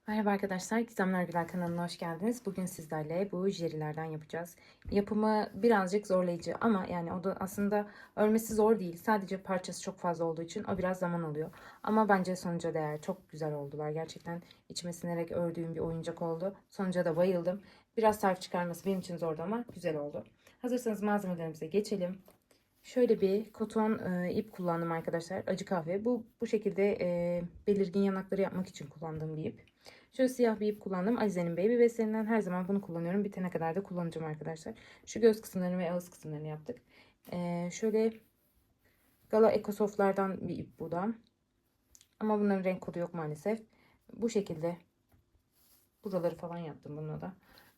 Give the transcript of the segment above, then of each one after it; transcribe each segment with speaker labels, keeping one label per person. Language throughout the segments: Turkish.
Speaker 1: Merhaba arkadaşlar, Gizemler Güler kanalına hoş geldiniz. Bugün sizlerle bu jerilerden yapacağız. Yapımı birazcık zorlayıcı ama yani o da aslında örmesi zor değil. Sadece parçası çok fazla olduğu için o biraz zaman alıyor. Ama bence sonuca değer. Çok güzel oldular. Gerçekten içime sinerek ördüğüm bir oyuncak oldu. Sonuca da bayıldım. Biraz tarif çıkarması benim için zordu ama güzel oldu. Hazırsanız malzemelerimize geçelim. Şöyle bir koton ip kullandım arkadaşlar. Acı kahve. Bu şekilde belirgin yanakları yapmak için kullandığım bir ip. Şöyle siyah bir ip kullandım. Alize'nin Baby Bestlerinden her zaman bunu kullanıyorum. Bitene kadar da kullanacağım arkadaşlar. Şu göz kısımlarını ve ağız kısımlarını yaptık. Şöyle Gala Ecosoft'lardan bir ip bu da. Ama bunların renk kodu yok maalesef. Bu şekilde buraları falan yaptım bununla da.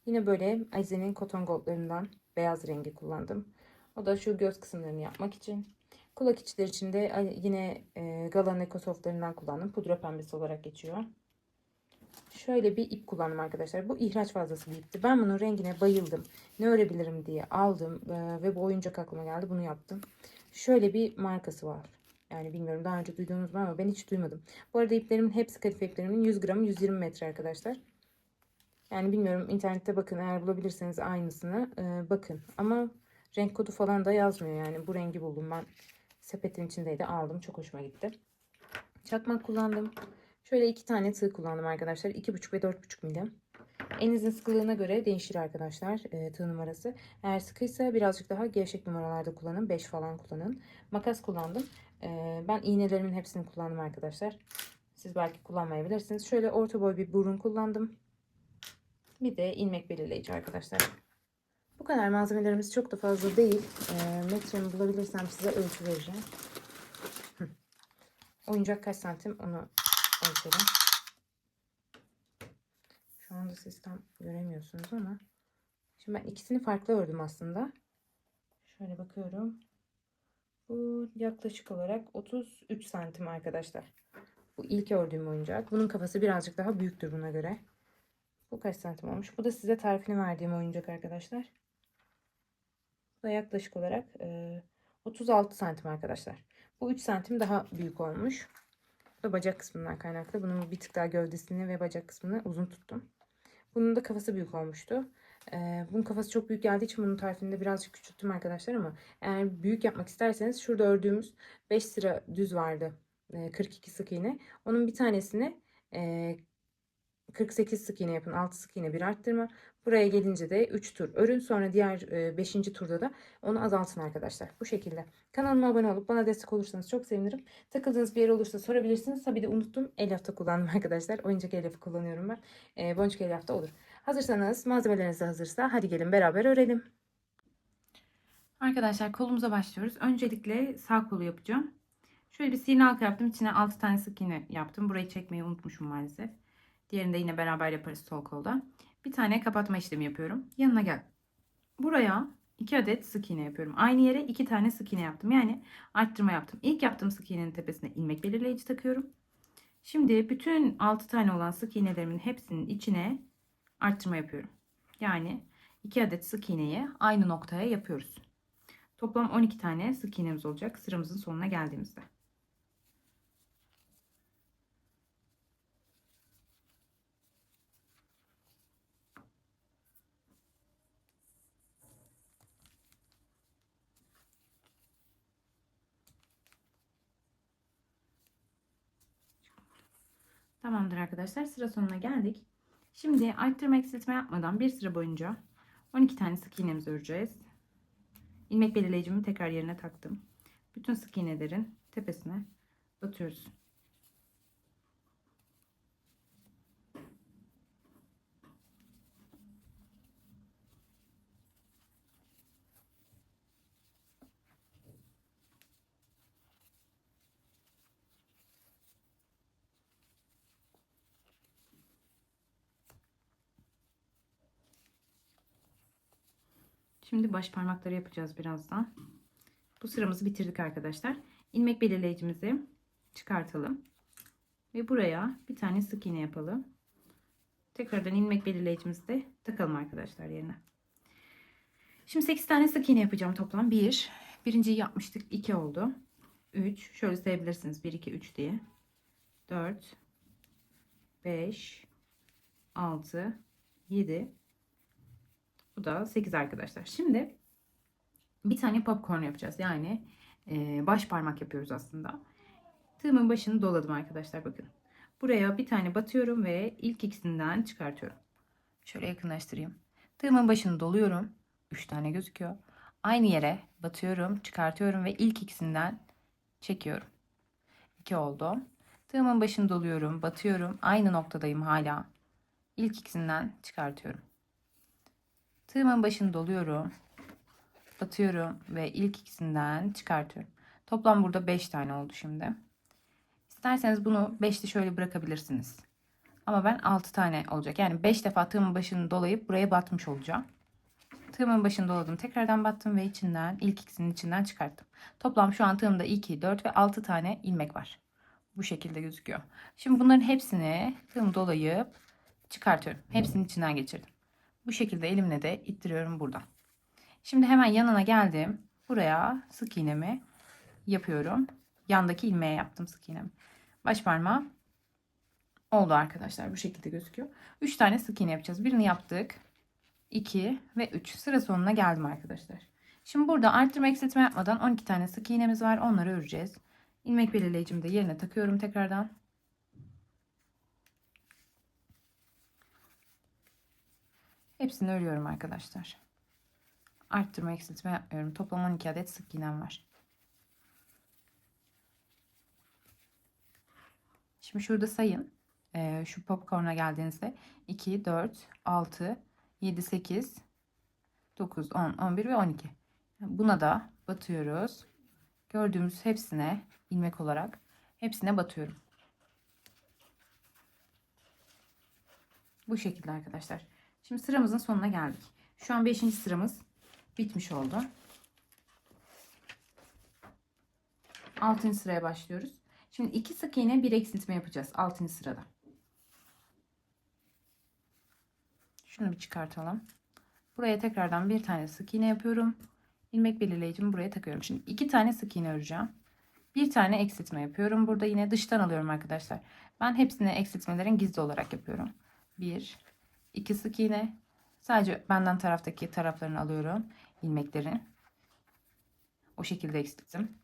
Speaker 1: Yine böyle Alize'nin Cotton Gold'larından beyaz rengi kullandım. O da şu göz kısımlarını yapmak için. Kulak içleri için de yine Gala'nın Ecosoft'larından kullandım. Pudra pembesi olarak geçiyor. Şöyle bir ip kullandım arkadaşlar. Bu ihraç fazlası bir ipti. Ben bunun rengine bayıldım. Ne örebilirim diye aldım ve bu oyuncak aklıma geldi. Bunu yaptım. Şöyle bir markası var. Yani bilmiyorum daha önce duydunuz mu ama ben hiç duymadım. Bu arada iplerimin hepsi, kadife iplerimin 100 gramı 120 metre arkadaşlar. Yani bilmiyorum, internette bakın, eğer bulabilirseniz aynısını bakın. Ama renk kodu falan da yazmıyor yani. Bu rengi buldum ben. Sepetin içindeydi, aldım. Çok hoşuma gitti. Çakmak kullandım. Şöyle 2 tane tığ kullandım arkadaşlar. 2,5 ve 4,5 milim. Elinizin sıkılığına göre değişir arkadaşlar tığ numarası. Eğer sıkıysa birazcık daha gevşek numaralarda kullanın. 5 falan kullanın. Makas kullandım. Ben iğnelerimin hepsini kullandım arkadaşlar. Siz belki kullanmayabilirsiniz. Şöyle orta boy bir burun kullandım. Bir de ilmek belirleyici arkadaşlar. Bu kadar, malzemelerimiz çok da fazla değil. Metremi bulabilirsem size ölçü vereceğim. Oyuncak kaç santim onu ölçelim. Şu anda siz tam göremiyorsunuz ama. Şimdi ben ikisini farklı ördüm aslında. Şöyle bakıyorum. Bu yaklaşık olarak 33 santim arkadaşlar. Bu ilk ördüğüm oyuncak. Bunun kafası birazcık daha büyüktür buna göre. Bu kaç santim olmuş? Bu da size tarifini verdiğim oyuncak arkadaşlar. Bu da yaklaşık olarak 36 santim arkadaşlar. Bu 3 santim daha büyük olmuş. Bu da bacak kısmından kaynaklı. Bunun bir tık daha gövdesini ve bacak kısmını uzun tuttum. Bunun da kafası büyük olmuştu. Bunun kafası çok büyük geldiği için bunun tarifini de birazcık küçülttüm arkadaşlar, ama eğer büyük yapmak isterseniz şurada ördüğümüz 5 sıra düz vardı. 42 sık iğne. Onun bir tanesini 48 sık iğne yapın. 6 sık iğne bir arttırma. Buraya gelince de 3 tur örün. Sonra diğer 5. turda da onu azaltın arkadaşlar. Bu şekilde. Kanalıma abone olup bana destek olursanız çok sevinirim. Takıldığınız bir yer olursa sorabilirsiniz. Tabii de unuttum. Elyafta kullandım arkadaşlar. Oyuncak elyafı kullanıyorum ben. Boncuk elyafta olur. Hazırsanız, malzemeleriniz de hazırsa hadi gelin beraber örelim. Arkadaşlar, kolumuza başlıyoruz. Öncelikle sağ kolu yapacağım. Şöyle bir sihirli halka yaptım. İçine 6 tane sık iğne yaptım. Burayı çekmeyi unutmuşum maalesef. Diğerini de yine beraber yaparız sol kolda. Bir tane kapatma işlemi yapıyorum. Yanına gel. Buraya 2 adet sık iğne yapıyorum. Aynı yere 2 tane sık iğne yaptım. Yani arttırma yaptım. İlk yaptığım sık iğnenin tepesine ilmek belirleyici takıyorum. Şimdi bütün 6 tane olan sık iğnelerimin hepsinin içine arttırma yapıyorum. Yani 2 adet sık iğneyi aynı noktaya yapıyoruz. Toplam 12 tane sık iğnemiz olacak sıramızın sonuna geldiğimizde. Tamamdır arkadaşlar, sıra sonuna geldik. Şimdi arttırma eksiltme yapmadan bir sıra boyunca 12 tane sık iğnemizi öreceğiz. İlmek belirleyicimi tekrar yerine taktım. Bütün sık iğnelerin tepesine batıyoruz. Şimdi baş parmakları yapacağız birazdan. Bu sıramızı bitirdik arkadaşlar. İlmek belirleyicimizi çıkartalım. Ve buraya bir tane sık iğne yapalım. Tekrardan ilmek belirleyicimizi de takalım arkadaşlar yerine. Şimdi 8 tane sık iğne yapacağım toplam. Birinciyi yapmıştık. 2 oldu. 3. Şöyle sayabilirsiniz. 1, 2, 3 diye. 4, 5, 6, 7. Bu da 8 arkadaşlar. Şimdi bir tane popcorn yapacağız. Yani baş parmak yapıyoruz aslında. Tığımın başını doladım arkadaşlar, bakın. Buraya bir tane batıyorum ve ilk ikisinden çıkartıyorum. Şöyle yakınlaştırayım. Tığımın başını doluyorum. 3 tane gözüküyor. Aynı yere batıyorum, çıkartıyorum ve ilk ikisinden çekiyorum. 2 oldu. Tığımın başını doluyorum, batıyorum. Aynı noktadayım hala. İlk ikisinden çıkartıyorum. Tığımın başını doluyorum, batıyorum ve ilk ikisinden çıkartıyorum. Toplam burada 5 tane oldu şimdi. İsterseniz bunu 5'li şöyle bırakabilirsiniz. Ama ben 6 tane olacak. Yani 5 defa tığımın başını dolayıp buraya batmış olacağım. Tığımın başını doladım. Tekrardan battım ve içinden ilk ikisinin içinden çıkarttım. Toplam şu an tığımda 2, 4 ve 6 tane ilmek var. Bu şekilde gözüküyor. Şimdi bunların hepsini tığım dolayıp çıkartıyorum. Hepsinin içinden geçirdim. Bu şekilde elimle de ittiriyorum buradan. Şimdi hemen yanına geldim. Buraya sık iğnemi yapıyorum. Yandaki ilmeğe yaptım sık iğnemi. Baş parmağı oldu arkadaşlar. Bu şekilde gözüküyor. 3 tane sık iğne yapacağız. Birini yaptık. 2 ve 3. Sıra sonuna geldim arkadaşlar. Şimdi burada arttırma eksiltme yapmadan 12 tane sık iğnemiz var. Onları öreceğiz. İlmek belirleyicimi de yerine takıyorum tekrardan. Hepsini örüyorum arkadaşlar. Arttırma eksiltme yapmıyorum. Toplam 12 adet sık iğnem var. Şimdi şurada sayın. Şu popcorn'a geldiğinizde 2, 4, 6, 7, 8, 9, 10, 11 ve 12. Buna da batıyoruz. Gördüğümüz hepsine ilmek olarak hepsine batıyorum. Bu şekilde arkadaşlar. Şimdi sıramızın sonuna geldik. Şu an 5. sıramız bitmiş oldu. 6. sıraya başlıyoruz. Şimdi 2 sık iğne, 1 eksiltme yapacağız 6. sırada. Şunu bir çıkartalım. Buraya tekrardan bir tane sık iğne yapıyorum. İlmek belirleyicimi buraya takıyorum. Şimdi 2 tane sık iğne öreceğim. Bir tane eksiltme yapıyorum. Burada yine dıştan alıyorum arkadaşlar. Ben hepsini eksiltmelerin gizli olarak yapıyorum. 1, 2 sık iğne. Sadece benden taraftaki taraflarını alıyorum. İlmeklerin. O şekilde eksilttim.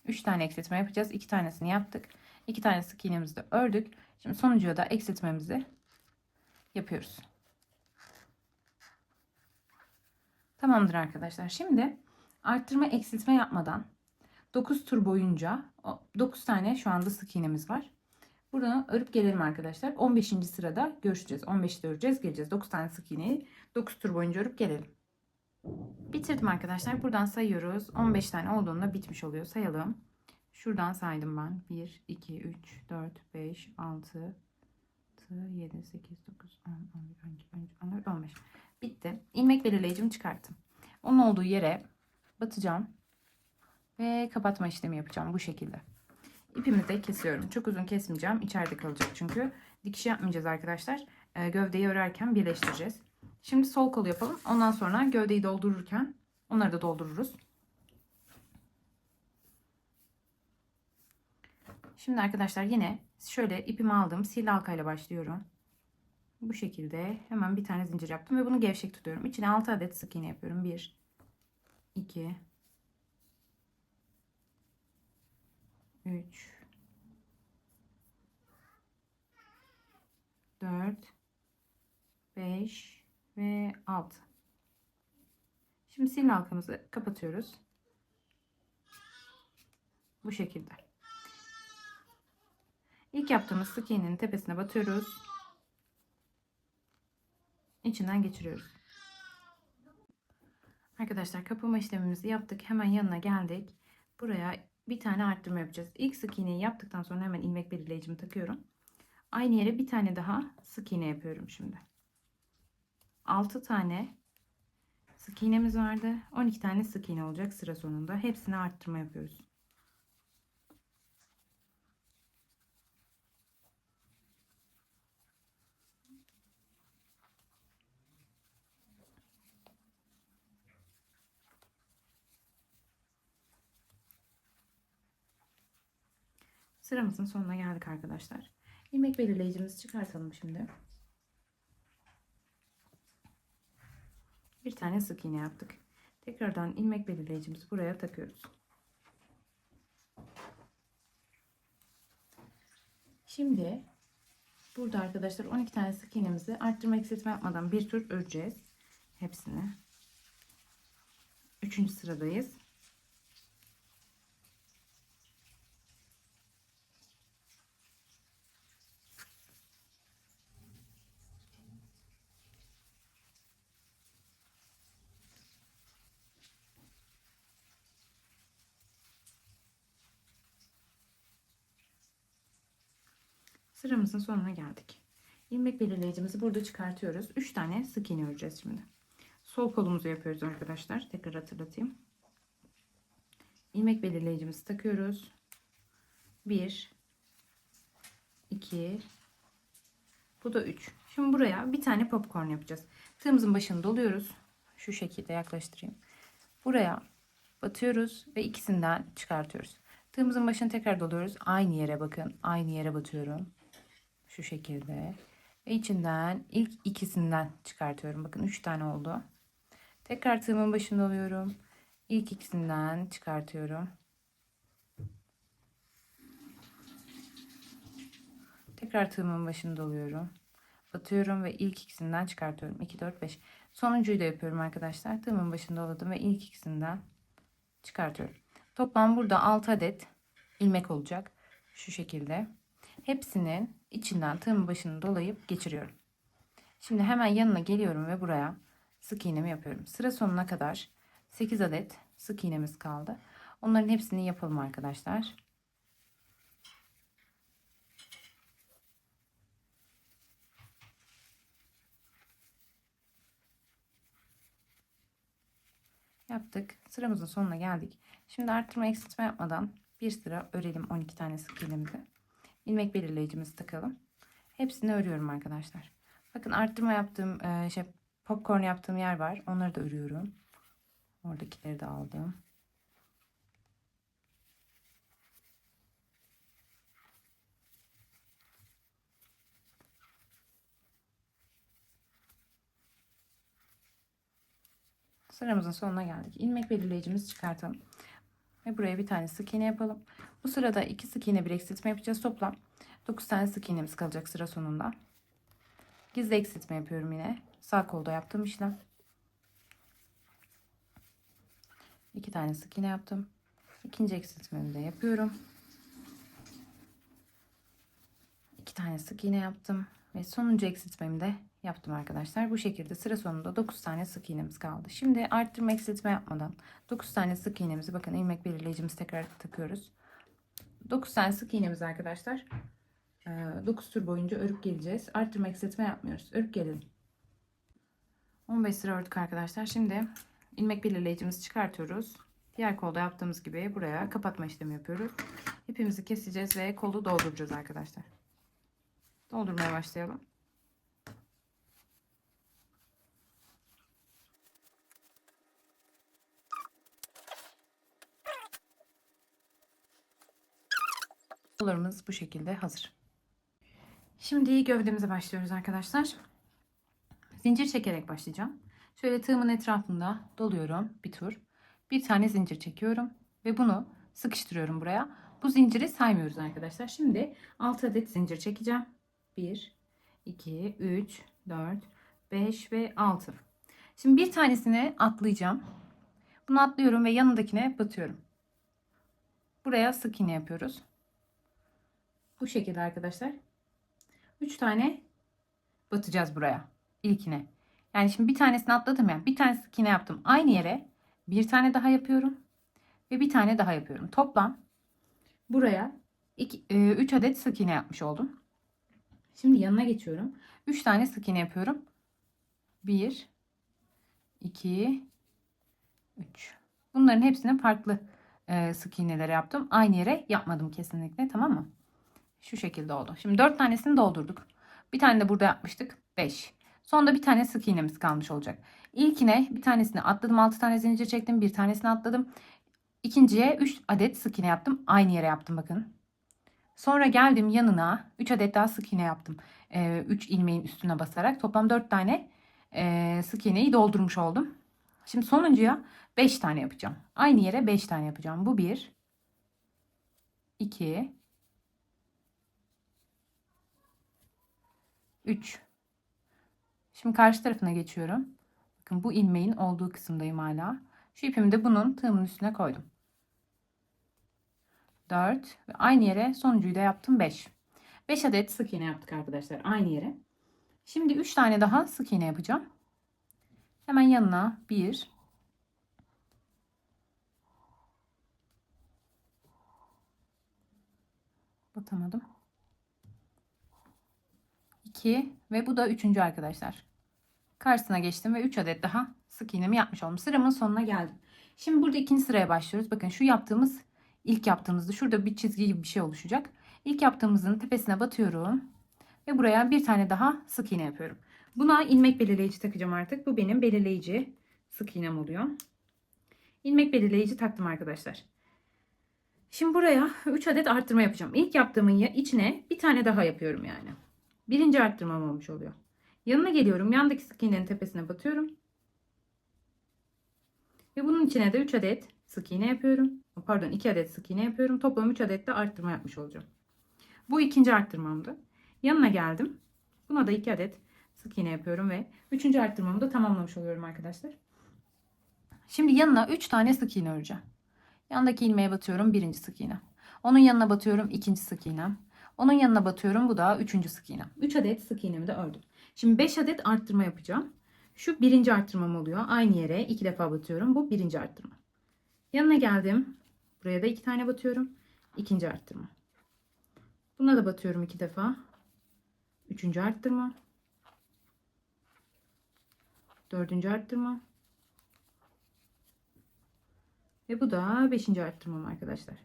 Speaker 1: 3 tane eksiltme yapacağız. 2 tanesini yaptık. 2 tane sık iğnemizi de ördük. Şimdi sonuncuya da eksiltmemizi yapıyoruz. Tamamdır arkadaşlar. Şimdi arttırma eksiltme yapmadan 9 tur boyunca 9 tane şu anda sık iğnemiz var. Bunu örüp gelelim arkadaşlar. 15. sırada görüşeceğiz. 15'te öreceğiz, geleceğiz. 9 tane sık iğneyi 9 tur boyunca örüp gelelim. Bitirdim arkadaşlar. Buradan sayıyoruz. 15 tane olduğunda bitmiş oluyor. Sayalım. Şuradan saydım ben. 1, 2, 3, 4, 5, 6, 7, 8, 9, 10, 11, 12, 13, 14, 15. Bitti. İlmek belirleyicimi çıkarttım. Onun olduğu yere batacağım. Ve kapatma işlemi yapacağım bu şekilde. İpimi de kesiyorum. Çok uzun kesmeyeceğim. İçeride kalacak çünkü. Dikiş yapmayacağız arkadaşlar. Gövdeyi örerken birleştireceğiz. Şimdi sol kolu yapalım. Ondan sonra gövdeyi doldururken onları da doldururuz. Şimdi arkadaşlar yine şöyle ipimi aldım. Sil halkayla başlıyorum. Bu şekilde hemen bir tane zincir yaptım ve bunu gevşek tutuyorum. İçine 6 adet sık iğne yapıyorum. 1, 2, 3, 4, 5 ve 6. Şimdi sil halkamızı kapatıyoruz. Bu şekilde. İlk yaptığımız sık iğnenin tepesine batıyoruz. İçinden geçiriyoruz. Arkadaşlar kapama işlemimizi yaptık. Hemen yanına geldik. Buraya bir tane arttırma yapacağız. İlk sık iğneyi yaptıktan sonra hemen ilmek belirleyicimi takıyorum. Aynı yere bir tane daha sık iğne yapıyorum şimdi. 6 tane sık iğnemiz vardı. 12 tane sık iğne olacak sıra sonunda. Hepsine arttırma yapıyoruz. Sıramızın sonuna geldik arkadaşlar. İlmek belirleyicimizi çıkartalım şimdi. Bir tane sık iğne yaptık. Tekrardan ilmek belirleyicimizi buraya takıyoruz. Şimdi burada arkadaşlar 12 tane sık iğnemizi arttırma eksiltme yapmadan bir tur öreceğiz. Hepsini. 3. sıradayız. Sıramızın sonuna geldik. İlmek belirleyicimizi burada çıkartıyoruz. 3 tane sık iğne öreceğiz şimdi. Sol kolumuzu yapıyoruz arkadaşlar. Tekrar hatırlatayım. İlmek belirleyicimizi takıyoruz. 1 2 bu da 3. Şimdi buraya bir tane popcorn yapacağız. Tığımızın başını doluyoruz. Şu şekilde yaklaştırayım. Buraya batıyoruz ve ikisinden çıkartıyoruz. Tığımızın başını tekrar doluyoruz. Aynı yere bakın. Aynı yere batıyorum. Şu şekilde. Ve içinden ilk ikisinden çıkartıyorum. Bakın 3 tane oldu. Tekrar tığımın başını doluyorum. İlk ikisinden çıkartıyorum. Tekrar tığımın başını doluyorum. Batıyorum ve ilk ikisinden çıkartıyorum. 2, 4, 5. Sonuncuyu da yapıyorum arkadaşlar. Tığımın başını doladım ve ilk ikisinden çıkartıyorum. Toplam burada 6 adet ilmek olacak. Şu şekilde. Hepsinin içinden tığımın başını dolayıp geçiriyorum. Şimdi hemen yanına geliyorum ve buraya sık iğnemi yapıyorum. Sıra sonuna kadar 8 adet sık iğnemiz kaldı. Onların hepsini yapalım arkadaşlar. Yaptık. Sıramızın sonuna geldik. Şimdi arttırma eksiltme yapmadan bir sıra örelim 12 tane sık iğnemizi. İlmek belirleyicimizi takalım. Hepsini örüyorum arkadaşlar. Bakın arttırma yaptığım popcorn yaptığım yer var. Onları da örüyorum. Oradakileri de aldım. Sıramızın sonuna geldik. İlmek belirleyicimizi çıkartalım. Ve buraya bir tane sık iğne yapalım. Bu sırada 2 sık iğne bir eksiltme yapacağız. Toplam 9 tane sık iğnemiz kalacak sıra sonunda. Gizli eksiltme yapıyorum yine. Sağ kolda yaptığım işlem. 2 tane sık iğne yaptım. İkinci eksiltmemi de yapıyorum. 2 tane sık iğne yaptım. Ve sonuncu eksiltmemi de yaptım arkadaşlar. Bu şekilde sıra sonunda 9 tane sık iğnemiz kaldı. Şimdi arttırma eksiltme yapmadan 9 tane sık iğnemizi bakın ilmek belirleyicimizi tekrar takıyoruz. 9 tane sık iğnemiz arkadaşlar. 9 tur boyunca örüp geleceğiz. Arttırma eksiltme yapmıyoruz. Örüp gelelim. 15 sıra ördük arkadaşlar. Şimdi ilmek belirleyicimizi çıkartıyoruz. Diğer kolda yaptığımız gibi buraya kapatma işlemi yapıyoruz. İpimizi keseceğiz ve kolu dolduracağız arkadaşlar. Doldurmaya başlayalım. Kollarımız bu şekilde hazır. Şimdi gövdemize başlıyoruz arkadaşlar. Zincir çekerek başlayacağım. Şöyle tığımın etrafında doluyorum bir tur. Bir tane zincir çekiyorum ve bunu sıkıştırıyorum buraya. Bu zinciri saymıyoruz arkadaşlar. Şimdi 6 adet zincir çekeceğim. 1, 2, 3, 4, 5 ve 6. Şimdi bir tanesini atlayacağım. Bunu atlıyorum ve yanındakine batıyorum. Buraya sık iğne yapıyoruz. Bu şekilde arkadaşlar. 3 tane batacağız buraya. İlkine. Yani şimdi bir tanesini atladım ya. Bir tane sık iğne yaptım. Aynı yere bir tane daha yapıyorum. Ve bir tane daha yapıyorum. Toplam buraya 3 adet sık iğne yapmış oldum. Şimdi yanına geçiyorum. 3 tane sık iğne yapıyorum. 1, 2, 3. Bunların hepsini farklı sık iğneler yaptım. Aynı yere yapmadım kesinlikle. Tamam mı? Şu şekilde oldu. Şimdi 4 tanesini doldurduk. Bir tane de burada yapmıştık. 5. Sonunda bir tane sık iğnemiz kalmış olacak. İlkine bir tanesini atladım. 6 tane zincir çektim. Bir tanesini atladım. İkinciye 3 adet sık iğne yaptım. Aynı yere yaptım bakın. Sonra geldim yanına 3 adet daha sık iğne yaptım. 3 ilmeğin üstüne basarak. Toplam 4 tane sık iğneyi doldurmuş oldum. Şimdi sonuncuya 5 tane yapacağım. Aynı yere 5 tane yapacağım. Bu 1, 2, 3. Şimdi karşı tarafına geçiyorum. Bakın bu ilmeğin olduğu kısımdayım hala. Şu ipimi de bunun tığımın üstüne koydum. 4 ve aynı yere sonuncuyu da yaptım 5. 5 adet sık iğne yaptık arkadaşlar aynı yere. Şimdi 3 tane daha sık iğne yapacağım. Hemen yanına 1, batamadım. 2 ve bu da 3. arkadaşlar. Karşısına geçtim ve 3 adet daha sık iğnemi yapmış oldum. Sıramın sonuna geldim. Şimdi burada ikinci sıraya başlıyoruz. Bakın şu yaptığımız ilk yaptığımızda şurada bir çizgi gibi bir şey oluşacak. İlk yaptığımızın tepesine batıyorum ve buraya bir tane daha sık iğne yapıyorum. Buna ilmek belirleyici takacağım artık. Bu benim belirleyici sık iğnem oluyor. İlmek belirleyici taktım arkadaşlar. Şimdi buraya 3 adet arttırma yapacağım. İlk yaptığımın içine bir tane daha yapıyorum yani. Birinci arttırmam olmuş oluyor. Yanına geliyorum. Yandaki sık iğnenin tepesine batıyorum. Ve bunun içine de 3 adet sık iğne yapıyorum. Pardon 2 adet sık iğne yapıyorum. Toplam 3 adet de arttırma yapmış olacağım. Bu ikinci arttırmamdı. Yanına geldim. Buna da 2 adet sık iğne yapıyorum ve 3. arttırmamı da tamamlamış oluyorum arkadaşlar. Şimdi yanına 3 tane sık iğne öreceğim. Yandaki ilmeğe batıyorum. Birinci sık iğne. Onun yanına batıyorum. İkinci sık iğnem. Onun yanına batıyorum. Bu da 3. sık iğnem. 3 adet sık iğnemi de ördüm. Şimdi 5 adet arttırma yapacağım. Şu birinci arttırmam oluyor. Aynı yere 2 defa batıyorum. Bu birinci arttırma. Yanına geldim. Buraya da 2 tane batıyorum. İkinci arttırma. Buna da batıyorum 2 defa. 3. arttırma. 4. arttırma. Ve bu da 5. arttırmam arkadaşlar.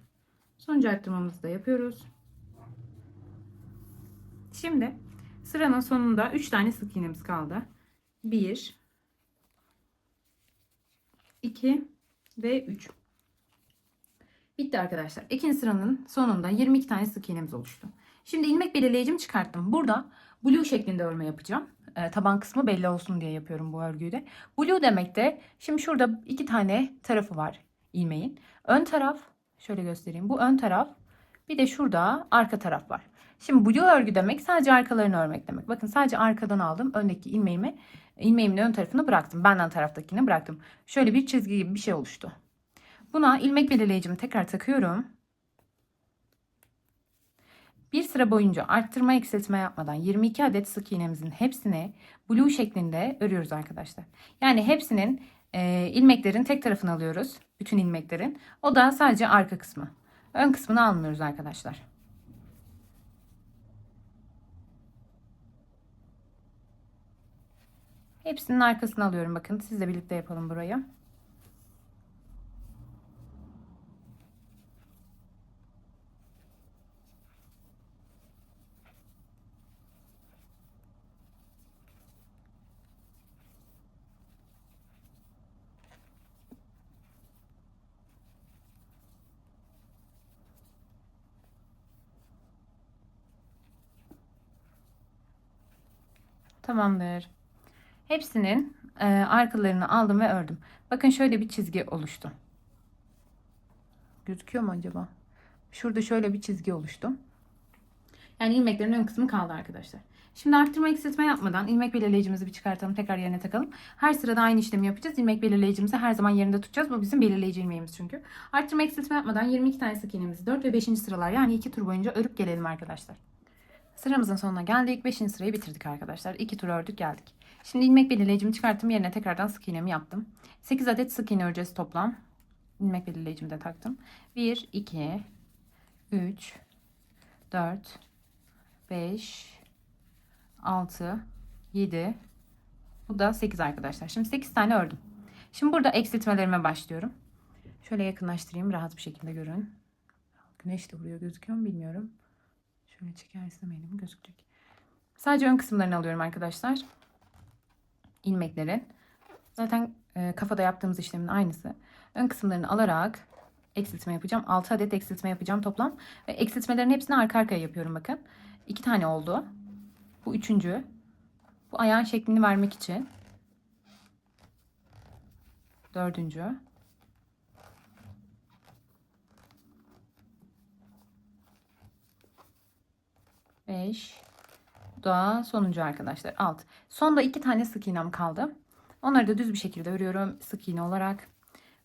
Speaker 1: Sonuncu arttırmamızı da yapıyoruz. Şimdi sıranın sonunda 3 tane sık iğnemiz kaldı. 1, 2 ve 3. Bitti arkadaşlar. İkinci sıranın sonunda 22 tane sık iğnemiz oluştu. Şimdi ilmek belirleyicimi çıkarttım. Burada blue şeklinde örme yapacağım. Taban kısmı belli olsun diye yapıyorum bu örgüyü de. Blue demek de şimdi şurada 2 tane tarafı var ilmeğin. Ön taraf şöyle göstereyim. Bu ön taraf. Bir de şurada arka taraf var. Şimdi blue örgü demek sadece arkalarını örmek demek. Bakın sadece arkadan aldım. Öndeki ilmeğimin ön tarafını bıraktım. Benden taraftakini bıraktım. Şöyle bir çizgi gibi bir şey oluştu. Buna ilmek belirleyicimi tekrar takıyorum. Bir sıra boyunca arttırma eksiltme yapmadan 22 adet sık iğnemizin hepsini blue şeklinde örüyoruz arkadaşlar. Yani hepsinin ilmeklerin tek tarafını alıyoruz. Bütün ilmeklerin. O da sadece arka kısmı. Ön kısmını almıyoruz arkadaşlar. Hepsinin arkasını alıyorum. Bakın sizle birlikte yapalım burayı. Tamamdır. Hepsinin arkalarını aldım ve ördüm. Bakın şöyle bir çizgi oluştu. Gözüküyor mu acaba? Şurada şöyle bir çizgi oluştu. Yani ilmeklerin ön kısmı kaldı arkadaşlar. Şimdi arttırma eksiltme yapmadan ilmek belirleyicimizi bir çıkartalım. Tekrar yerine takalım. Her sırada aynı işlemi yapacağız. İlmek belirleyicimizi her zaman yerinde tutacağız. Bu bizim belirleyici ilmeğimiz çünkü. Arttırma eksiltme yapmadan 22 tane sık iğnemizi 4 ve 5. sıralar yani 2 tur boyunca örüp gelelim arkadaşlar. Sıramızın sonuna geldik. 5. sırayı bitirdik arkadaşlar. 2 tur ördük geldik. Şimdi ilmek belirleyicimi çıkarttım. Yerine tekrardan sık iğnemi yaptım. 8 adet sık iğne öreceğiz toplam. İlmek belirleyicimi de taktım. 1, 2, 3, 4, 5, 6, 7. Bu da 8 arkadaşlar. Şimdi 8 tane ördüm. Şimdi burada eksiltmelerime başlıyorum. Şöyle yakınlaştırayım. Rahat bir şekilde görün. Güneş de vuruyor, gözüküyor mu bilmiyorum. Şöyle çekersem elim gözükecek. Sadece ön kısımlarını alıyorum arkadaşlar. İlmeklerin. Zaten kafada yaptığımız işlemin aynısı. Ön kısımlarını alarak eksiltme yapacağım. 6 adet eksiltme yapacağım toplam. Ve eksiltmelerin hepsini arka arkaya yapıyorum bakın. 2 tane oldu. Bu üçüncü. Bu ayağın şeklini vermek için. Dördüncü. Beş. Da sonuncu arkadaşlar. 6. Sonda 2 tane sık iğnem kaldı. Onları da düz bir şekilde örüyorum sık iğne olarak.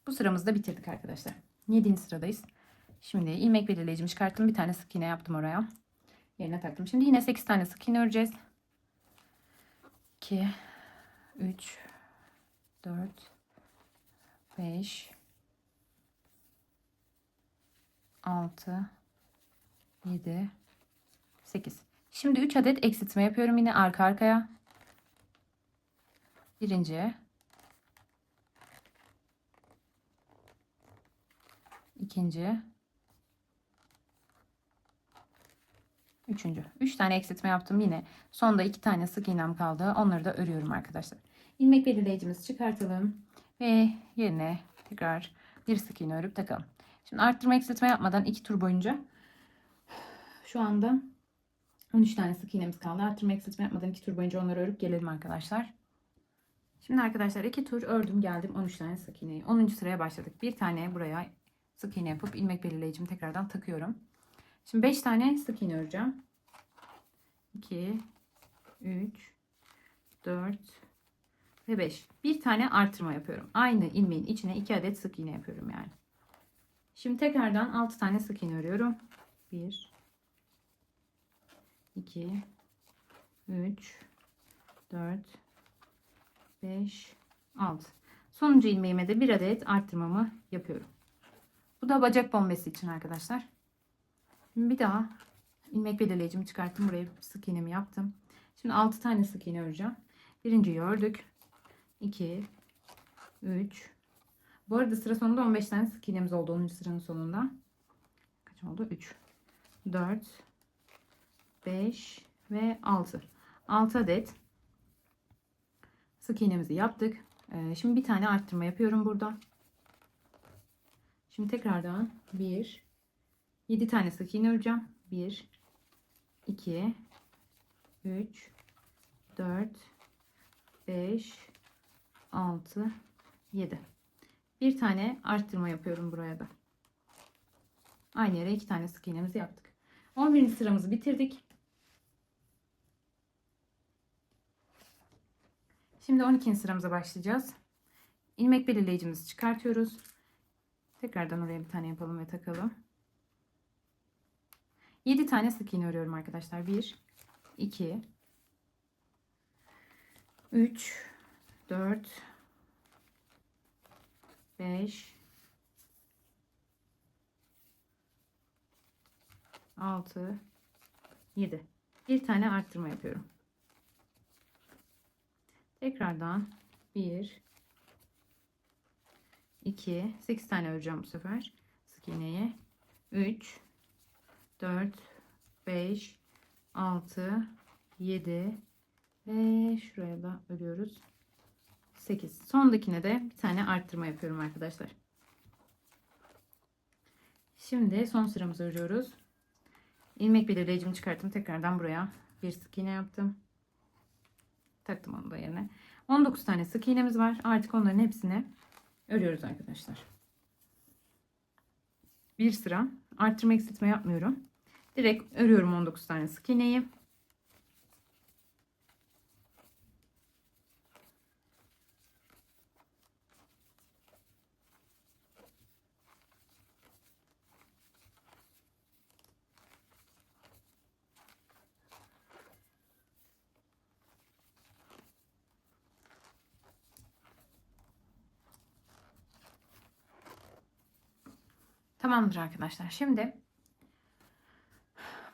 Speaker 1: Bu sıramızı da bitirdik arkadaşlar. 7. sıradayız. Şimdi ilmek belirleyicimi çıkarttım. Bir tane sık iğne yaptım oraya. Yerine taktım. Şimdi yine 8 tane sık iğne öreceğiz. 2, 3, 4, 5, 6, 7, 8. Şimdi 3 adet eksiltme yapıyorum yine arka arkaya. Birinci, ikinci, üçüncü. 3 tane eksiltme yaptım yine. Sonda 2 tane sık iğnem kaldı. Onları da örüyorum arkadaşlar. İlmek belirleyicimizi çıkartalım ve yerine tekrar bir sık iğne örüp takalım. Şimdi arttırma eksiltme yapmadan 2 tur boyunca şu anda 13 tane sık iğnemiz kaldı. Arttırma eksiltme yapmadan 2 tur boyunca onları örüp gelelim arkadaşlar. Şimdi arkadaşlar 2 tur ördüm geldim 13 tane sık iğneyi. 10. sıraya başladık. Bir tane buraya sık iğne yapıp ilmek belirleyicimi tekrardan takıyorum. Şimdi 5 tane sık iğne öreceğim. 2, 3, 4 ve 5. Bir tane artırma yapıyorum. Aynı ilmeğin içine 2 adet sık iğne yapıyorum yani. Şimdi tekrardan 6 tane sık iğne örüyorum. 1, 2, 3, 4, 5, 6. Sonuncu ilmeğime de bir adet arttırmamı yapıyorum. Bu da bacak bombesi için arkadaşlar. Şimdi bir daha ilmek belirleyicimi çıkarttım. Buraya sık iğnemi yaptım. Şimdi 6 tane sık iğne öreceğim. Birinciyi ördük. 2, 3. Bu arada sıra sonunda 15 tane sık iğnemiz oldu. 10. sıranın sonunda. Kaç oldu? 3, 4, 5 ve 6. 6 adet sık iğnemizi yaptık. Şimdi bir tane arttırma yapıyorum burada. Şimdi tekrardan 7 tane sık iğne öreceğim. 1, 2, 3, 4, 5, 6, 7. Bir tane arttırma yapıyorum buraya da. Aynı yere 2 tane sık iğnemizi yaptık. 11. sıramızı bitirdik. Şimdi 12. sıramıza başlayacağız. İlmek belirleyicimizi çıkartıyoruz. Tekrardan oraya bir tane yapalım ve takalım. 7 tane sık iğne örüyorum arkadaşlar. 1, 2, 3, 4, 5, 6, 7. Bir tane arttırma yapıyorum. Tekrardan 1, 2, 8 tane öreceğim bu sefer. Sık iğneye. 3, 4, 5, 6, 7 ve şuraya da örüyoruz. 8. Sondakine de bir tane arttırma yapıyorum arkadaşlar. Şimdi son sıramızı örüyoruz. İlmek belirleyicimi çıkarttım. Tekrardan buraya bir sık iğne yaptım. Taktım onu da yerine. 19 tane sık iğnemiz var. Artık onların hepsini örüyoruz arkadaşlar. Bir sıra arttırma eksiltme yapmıyorum. Direkt örüyorum 19 tane sık iğneyi. Tamamdır arkadaşlar. Şimdi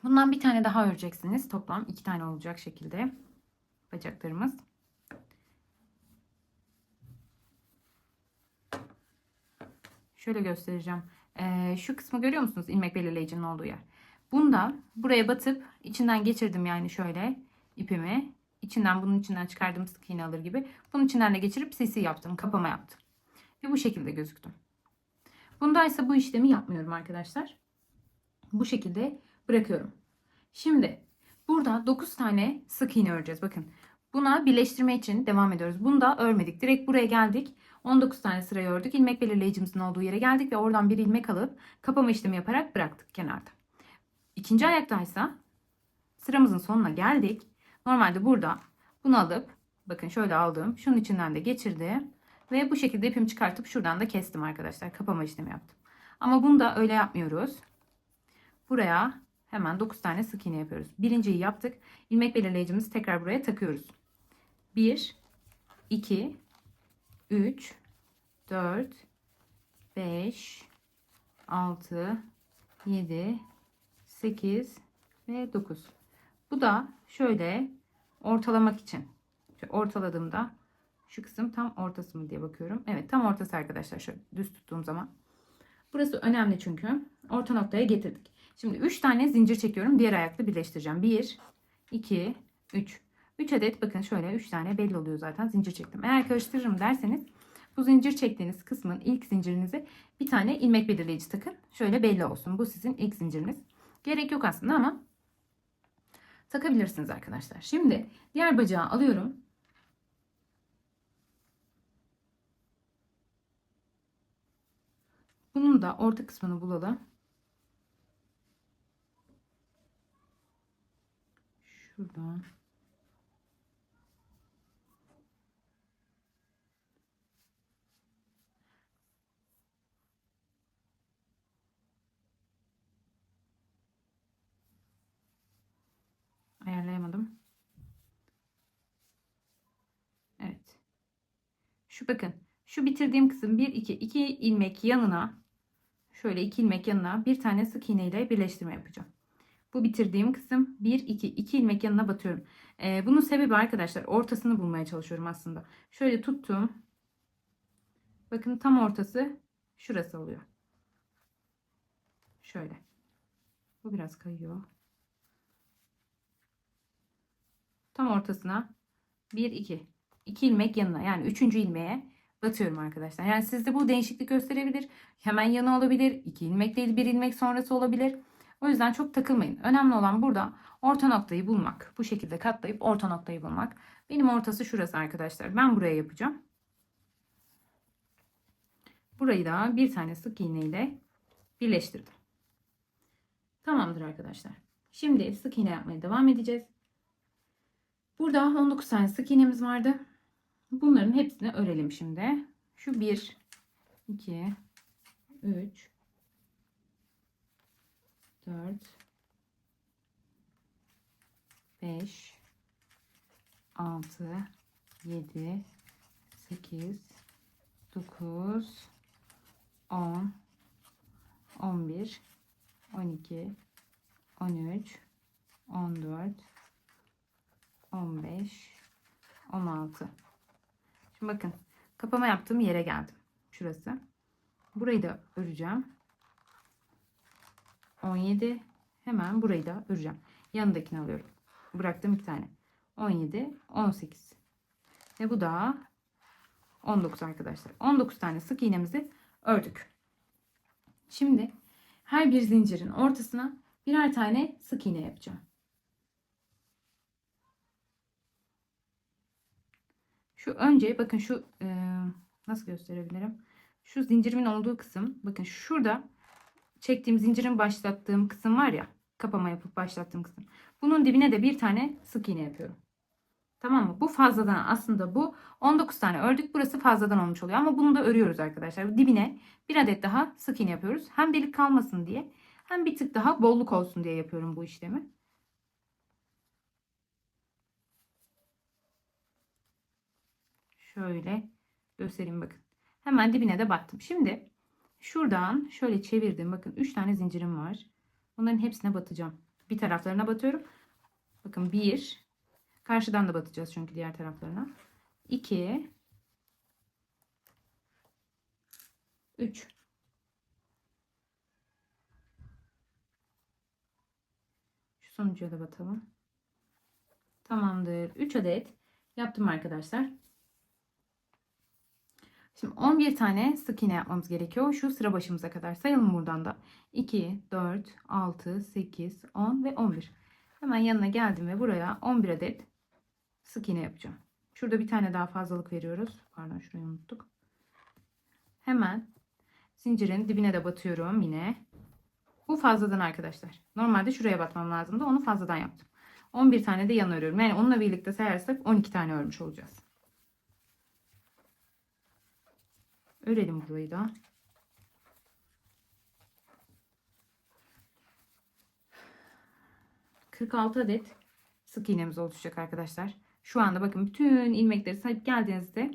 Speaker 1: bundan bir tane daha öreceksiniz. Toplam 2 tane olacak şekilde bacaklarımız. Şöyle göstereceğim. Şu kısmı görüyor musunuz? İlmek belirleyicinin olduğu yer. Bunda buraya batıp içinden geçirdim yani şöyle ipimi. İçinden bunun içinden çıkardığım sık iğne alır gibi. Bunun içinden de geçirip sisi yaptım. Kapama yaptım. Ve bu şekilde gözüktü. Bunda ise bu işlemi yapmıyorum arkadaşlar. Bu şekilde bırakıyorum. Şimdi burada 9 tane sık iğne öreceğiz. Bakın buna birleştirme için devam ediyoruz. Bunda örmedik. Direkt buraya geldik. 19 tane sırayı ördük. İlmek belirleyicimizin olduğu yere geldik ve oradan bir ilmek alıp kapama işlemi yaparak bıraktık kenarda. İkinci ayaktaysa sıramızın sonuna geldik. Normalde burada bunu alıp bakın şöyle aldım. Şunun içinden de geçirdim. Ve bu şekilde ipimi çıkartıp şuradan da kestim arkadaşlar. Kapama işlemi yaptım. Ama bunu da öyle yapmıyoruz. Buraya hemen 9 tane sık iğne yapıyoruz. Birinciyi yaptık. İlmek belirleyicimizi tekrar buraya takıyoruz. 1, 2, 3, 4, 5, 6, 7, 8 ve 9. Bu da şöyle ortalamak için. Şöyle ortaladığımda şu kısım tam ortası mı diye bakıyorum. Evet, tam ortası arkadaşlar. Şöyle düz tuttuğum zaman. Burası önemli çünkü. Orta noktaya getirdik. Şimdi 3 tane zincir çekiyorum. Diğer ayakla birleştireceğim. 1, 2, 3. 3 adet bakın şöyle 3 tane belli oluyor zaten. Zincir çektim. Eğer karıştırırım derseniz bu zincir çektiğiniz kısmın ilk zincirinize bir tane ilmek belirleyici takın. Şöyle belli olsun. Bu sizin ilk zinciriniz. Gerek yok aslında ama takabilirsiniz arkadaşlar. Şimdi diğer bacağı alıyorum. Bunun da orta kısmını bulalım. Şuradan. Ayarlayamadım. Evet. Şu bakın. Şu bitirdiğim kısım 1 2 ilmek yanına şöyle 2 ilmek yanına bir tane sık iğne ile birleştirme yapacağım. Bu bitirdiğim kısım 1 2 ilmek yanına batıyorum. Bunun sebebi arkadaşlar ortasını bulmaya çalışıyorum aslında. Şöyle tuttum. Bakın tam ortası şurası oluyor. Şöyle. Bu biraz kayıyor. Tam ortasına 1 2 ilmek yanına yani 3. ilmeğe batıyorum arkadaşlar. Yani sizde bu değişiklik gösterebilir. Hemen yanı olabilir. 2 ilmek değil 1 ilmek sonrası olabilir. O yüzden çok takılmayın. Önemli olan burada orta noktayı bulmak. Bu şekilde katlayıp orta noktayı bulmak. Benim ortası şurası arkadaşlar. Ben buraya yapacağım. Burayı da bir tane sık iğne ile birleştirdim. Tamamdır arkadaşlar. Şimdi sık iğne yapmaya devam edeceğiz. Burada 19 tane sık iğnemiz vardı. Bunların hepsini örelim şimdi. Şu 1, 2, 3, 4, 5, 6, 7, 8, 9, 10, 11, 12, 13, 14, 15, 16. Şimdi bakın kapama yaptığım yere geldim. Şurası. Burayı da öreceğim. 17. Hemen burayı da öreceğim. Yanındakini alıyorum. Bıraktım bir tane. 17, 18. Ve bu da 19 arkadaşlar. 19 tane sık iğnemizi ördük. Şimdi her bir zincirin ortasına birer tane sık iğne yapacağım. Şu önce bakın şu nasıl gösterebilirim? Şu zincirimin olduğu kısım bakın şurada çektiğim zincirin başlattığım kısım var ya, kapama yapıp başlattığım kısım. Bunun dibine de bir tane sık iğne yapıyorum. Tamam mı? Bu fazladan aslında bu 19 tane ördük. Burası fazladan olmuş oluyor ama bunu da örüyoruz arkadaşlar. Dibine bir adet daha sık iğne yapıyoruz. Hem delik kalmasın diye hem bir tık daha bolluk olsun diye yapıyorum bu işlemi. Şöyle göstereyim bakın. Hemen dibine de battım. Şimdi şuradan şöyle çevirdim. Bakın 3 tane zincirim var. Bunların hepsine batacağım. Bir taraflarına batıyorum. Bakın 1. Karşıdan da batacağız çünkü diğer taraflarına. 2. 3. Şu sonuncuya da batalım. Tamamdır. 3 adet yaptım arkadaşlar. Şimdi 11 tane sık iğne yapmamız gerekiyor. Şu sıra başımıza kadar sayalım buradan da. 2, 4, 6, 8, 10 ve 11. Hemen yanına geldim ve buraya 11 adet sık iğne yapacağım. Şurada bir tane daha fazlalık veriyoruz. Pardon, şurayı unuttuk. Hemen zincirin dibine de batıyorum yine. Bu fazladan arkadaşlar. Normalde şuraya batmam lazımdı. Onu fazladan yaptım. 11 tane de yan örüyorum. Yani onunla birlikte sayarsak 12 tane örmüş olacağız. Örelim burayı da. ...46 adet sık iğnemiz oluşacak arkadaşlar. Şu anda bakın bütün ilmekleri sayıp geldiğinizde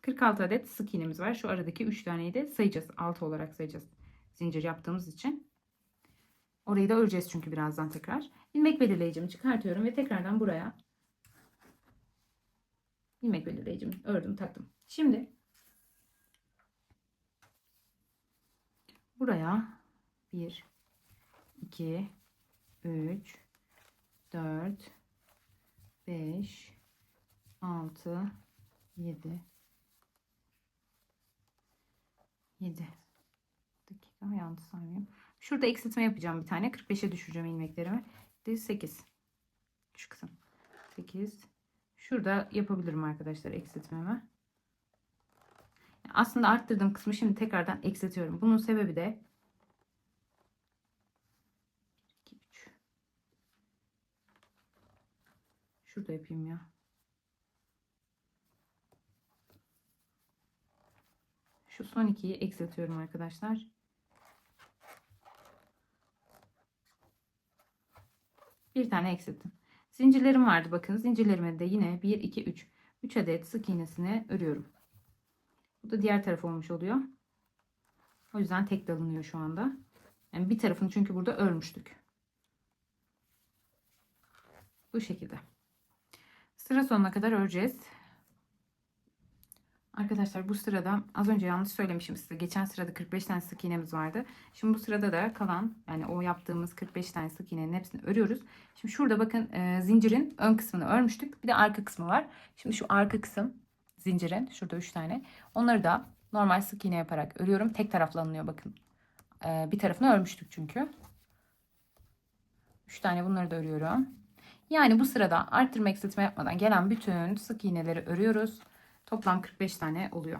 Speaker 1: 46 adet sık iğnemiz var. Şu aradaki 3 taneyi de sayacağız. 6 olarak sayacağız. Zincir yaptığımız için. Orayı da öreceğiz çünkü birazdan tekrar. İlmek belirleyicimi çıkartıyorum ve tekrardan buraya ilmek belirleyicimi ördüm, taktım. Şimdi buraya 1, 2, 3, 4, 5, 6, 7, 7. Dakika, yanlış saymayayım. Şurada eksiltme yapacağım bir tane. 45'e düşüreceğim ilmeklerimi. 8. Şu kısım. 8. Şurada yapabilirim arkadaşlar eksiltmemi. Aslında arttırdığım kısmı şimdi tekrardan eksiltiyorum. Bunun sebebi de 2, 3. Şurada yapayım ya. Şu son 2'yi eksiltiyorum arkadaşlar. Bir tane eksilttim. Zincirlerim vardı bakın. Zincirlerime de yine 1, 2, 3. 3 adet sık iğnesine örüyorum. Bu da diğer taraf olmuş oluyor. O yüzden tek dalınıyor şu anda. Yani bir tarafını çünkü burada örmüştük. Bu şekilde. Sıra sonuna kadar öreceğiz. Arkadaşlar bu sırada az önce yanlış söylemişim size. Geçen sırada 45 tane sık iğnemiz vardı. Şimdi bu sırada da kalan, yani o yaptığımız 45 tane sık iğnenin hepsini örüyoruz. Şimdi şurada bakın zincirin ön kısmını örmüştük. Bir de arka kısmı var. Şimdi şu arka kısım zincirin, şurada 3 tane. Onları da normal sık iğne yaparak örüyorum. Tek taraflanıyor bakın. Bir tarafını örmüştük çünkü. 3 tane bunları da örüyorum. Yani bu sırada arttırma eksiltme yapmadan gelen bütün sık iğneleri örüyoruz. Toplam 45 tane oluyor.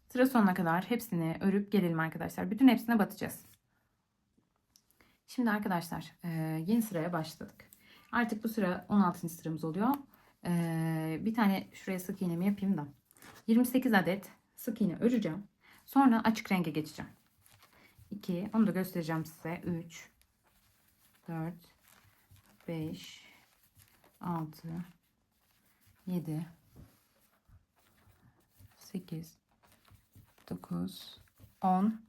Speaker 1: Sıra sonuna kadar hepsini örüp gelelim arkadaşlar. Bütün hepsine batacağız. Şimdi arkadaşlar yeni sıraya başladık. Artık bu sıra 16. sıramız oluyor. Bir tane şuraya sık iğnemi yapayım da. 28 adet sık iğne öreceğim. Sonra açık renge geçeceğim. 2, onu da göstereceğim size. 3, 4, 5, 6, 7, 8, 9, 10,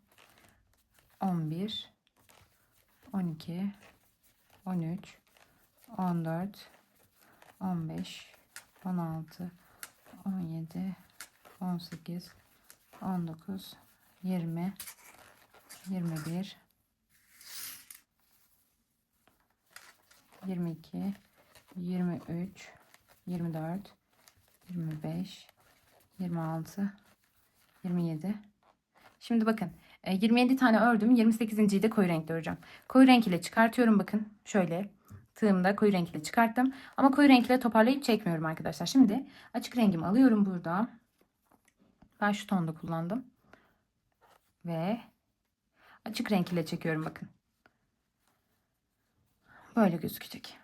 Speaker 1: 11, 12, 13, 14, 15, 16, 17, 18, 19, 20, 21, 22, 23, 24, 25, 26, 27. Şimdi bakın 27 tane ördüm. 28.yi de koyu renkle öreceğim. Koyu renk ile çıkartıyorum bakın. Şöyle tığımda koyu renk ile çıkarttım. Ama koyu renk ile toparlayıp çekmiyorum arkadaşlar. Şimdi açık rengimi alıyorum burada. Ben şu tonda kullandım. Ve açık renk ile çekiyorum bakın. Böyle gözükecek.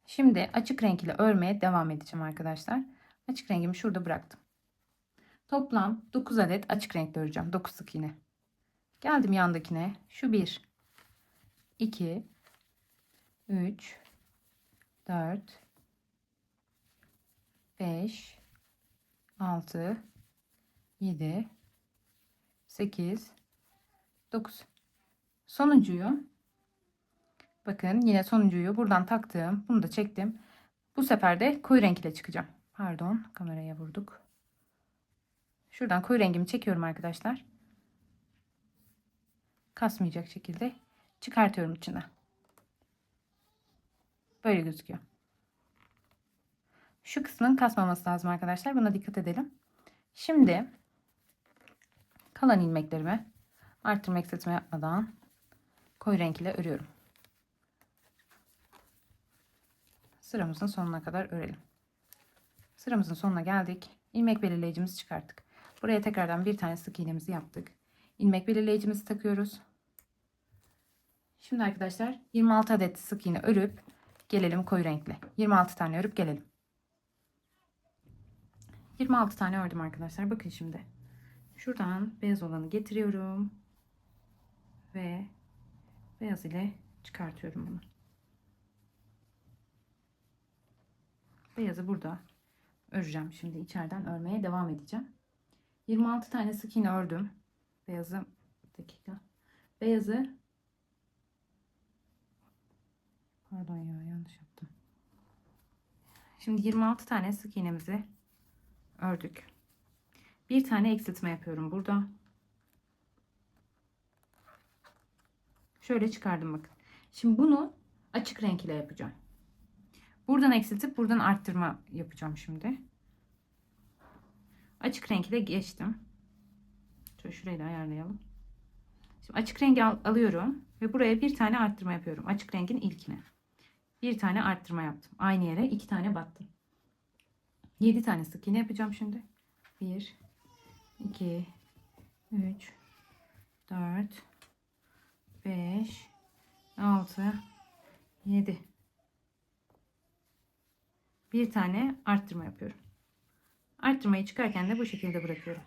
Speaker 1: Şimdi açık renk ile örmeye devam edeceğim arkadaşlar. Açık rengimi şurada bıraktım. Toplam 9 adet açık renkle öreceğim. 9 sık iğne. Geldim yandakine. Şu 1, 2, 3, 4, 5, 6, 7, 8, 9. Sonuncuyu bakın yine sonuncuyu buradan taktım. Bunu da çektim. Bu sefer de koyu renk ile çıkacağım. Pardon, kameraya vurduk. Şuradan koyu rengimi çekiyorum arkadaşlar. Kasmayacak şekilde çıkartıyorum içine. Böyle gözüküyor. Şu kısmın kasmaması lazım arkadaşlar. Buna dikkat edelim. Şimdi kalan ilmeklerimi arttırma eksiltme yapmadan koyu renk ile örüyorum. Sıramızın sonuna kadar örelim. Sıramızın sonuna geldik. ilmek belirleyicimizi çıkarttık. Buraya tekrardan bir tane sık iğnemizi yaptık. İlmek belirleyicimizi takıyoruz. Şimdi arkadaşlar 26 adet sık iğne örüp gelelim koyu renkli. 26 tane örüp gelelim. 26 tane ördüm arkadaşlar. Bakın şimdi. Şuradan beyaz olanı getiriyorum. Ve beyaz ile çıkartıyorum bunu. Beyazı burada öreceğim. Şimdi içeriden örmeye devam edeceğim. 26 tane sık iğne ördüm. Beyazı bir dakika. Beyazı pardon ya, yanlış yaptım. Şimdi 26 tane sık iğnemizi ördük. Bir tane eksiltme yapıyorum burada. Şöyle çıkardım bakın. Şimdi bunu açık renk ile yapacağım. Buradan eksiltip buradan arttırma yapacağım şimdi. Açık renk ile geçtim. Şöyle şurayı da ayarlayalım. Şimdi açık rengi alıyorum ve buraya bir tane arttırma yapıyorum. Açık rengin ilkine. Bir tane arttırma yaptım. Aynı yere 2 tane battım. 7 tane sık iğne yapacağım şimdi. 1 2 3 4 5 6 7. Bir tane arttırma yapıyorum. Arttırmayı çıkarken de bu şekilde bırakıyorum.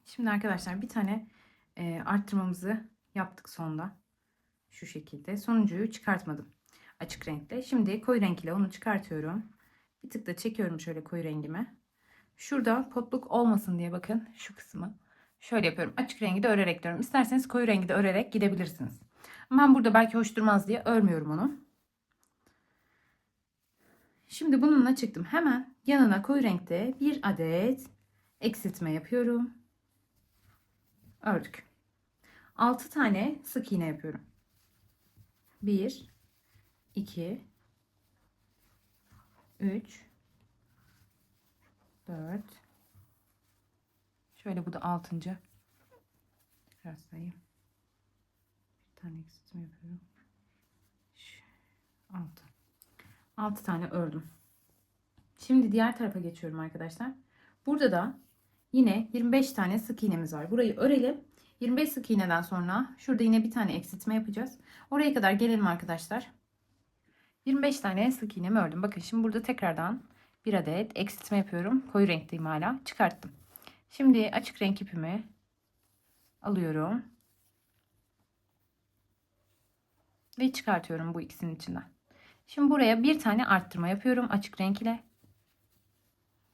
Speaker 1: Şimdi arkadaşlar bir tane arttırmamızı yaptık sonda. Şu şekilde. Sonuncuyu çıkartmadım. Açık renkle. Şimdi koyu renk ile onu çıkartıyorum. Bir tık da çekiyorum şöyle koyu rengime. Şurada potluk olmasın diye bakın şu kısmı. Şöyle yapıyorum. Açık rengi de örerek diyorum. İsterseniz koyu rengi de örerek gidebilirsiniz. Ama ben burada belki hoş durmaz diye örmüyorum onu. Şimdi bununla çıktım. Hemen yanına koyu renkte bir adet eksiltme yapıyorum. Ördük. 6 tane sık iğne yapıyorum. 1 2 3 4 şöyle bu da 6. Tekrar sayayım. Bir tane eksiltme yapıyorum. 6. 6 tane ördüm. Şimdi diğer tarafa geçiyorum arkadaşlar. Burada da yine 25 tane sık iğnemiz var. Burayı örelim. 25 sık iğneden sonra şurada yine bir tane eksiltme yapacağız. Oraya kadar gelelim arkadaşlar. 25 tane sık iğnemi ördüm. Bakın şimdi burada tekrardan bir adet eksiltme yapıyorum. Koyu renkteyim hala. Çıkarttım. Şimdi açık renk ipimi alıyorum. Ve çıkartıyorum bu ikisinin içinden. Şimdi buraya bir tane arttırma yapıyorum açık renk ile.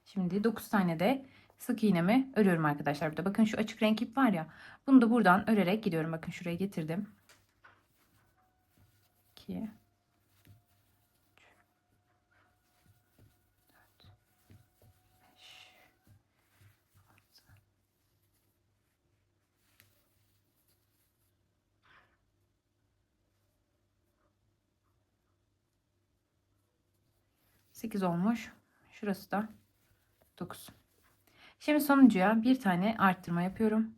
Speaker 1: Şimdi 9 tane de sık iğnemi örüyorum arkadaşlar. Burada bakın şu açık renk ip var ya. Bunu da buradan örerek gidiyorum. Bakın şuraya getirdim. 2 8 olmuş. Şurası da 9. Şimdi sonuncuya bir tane arttırma yapıyorum.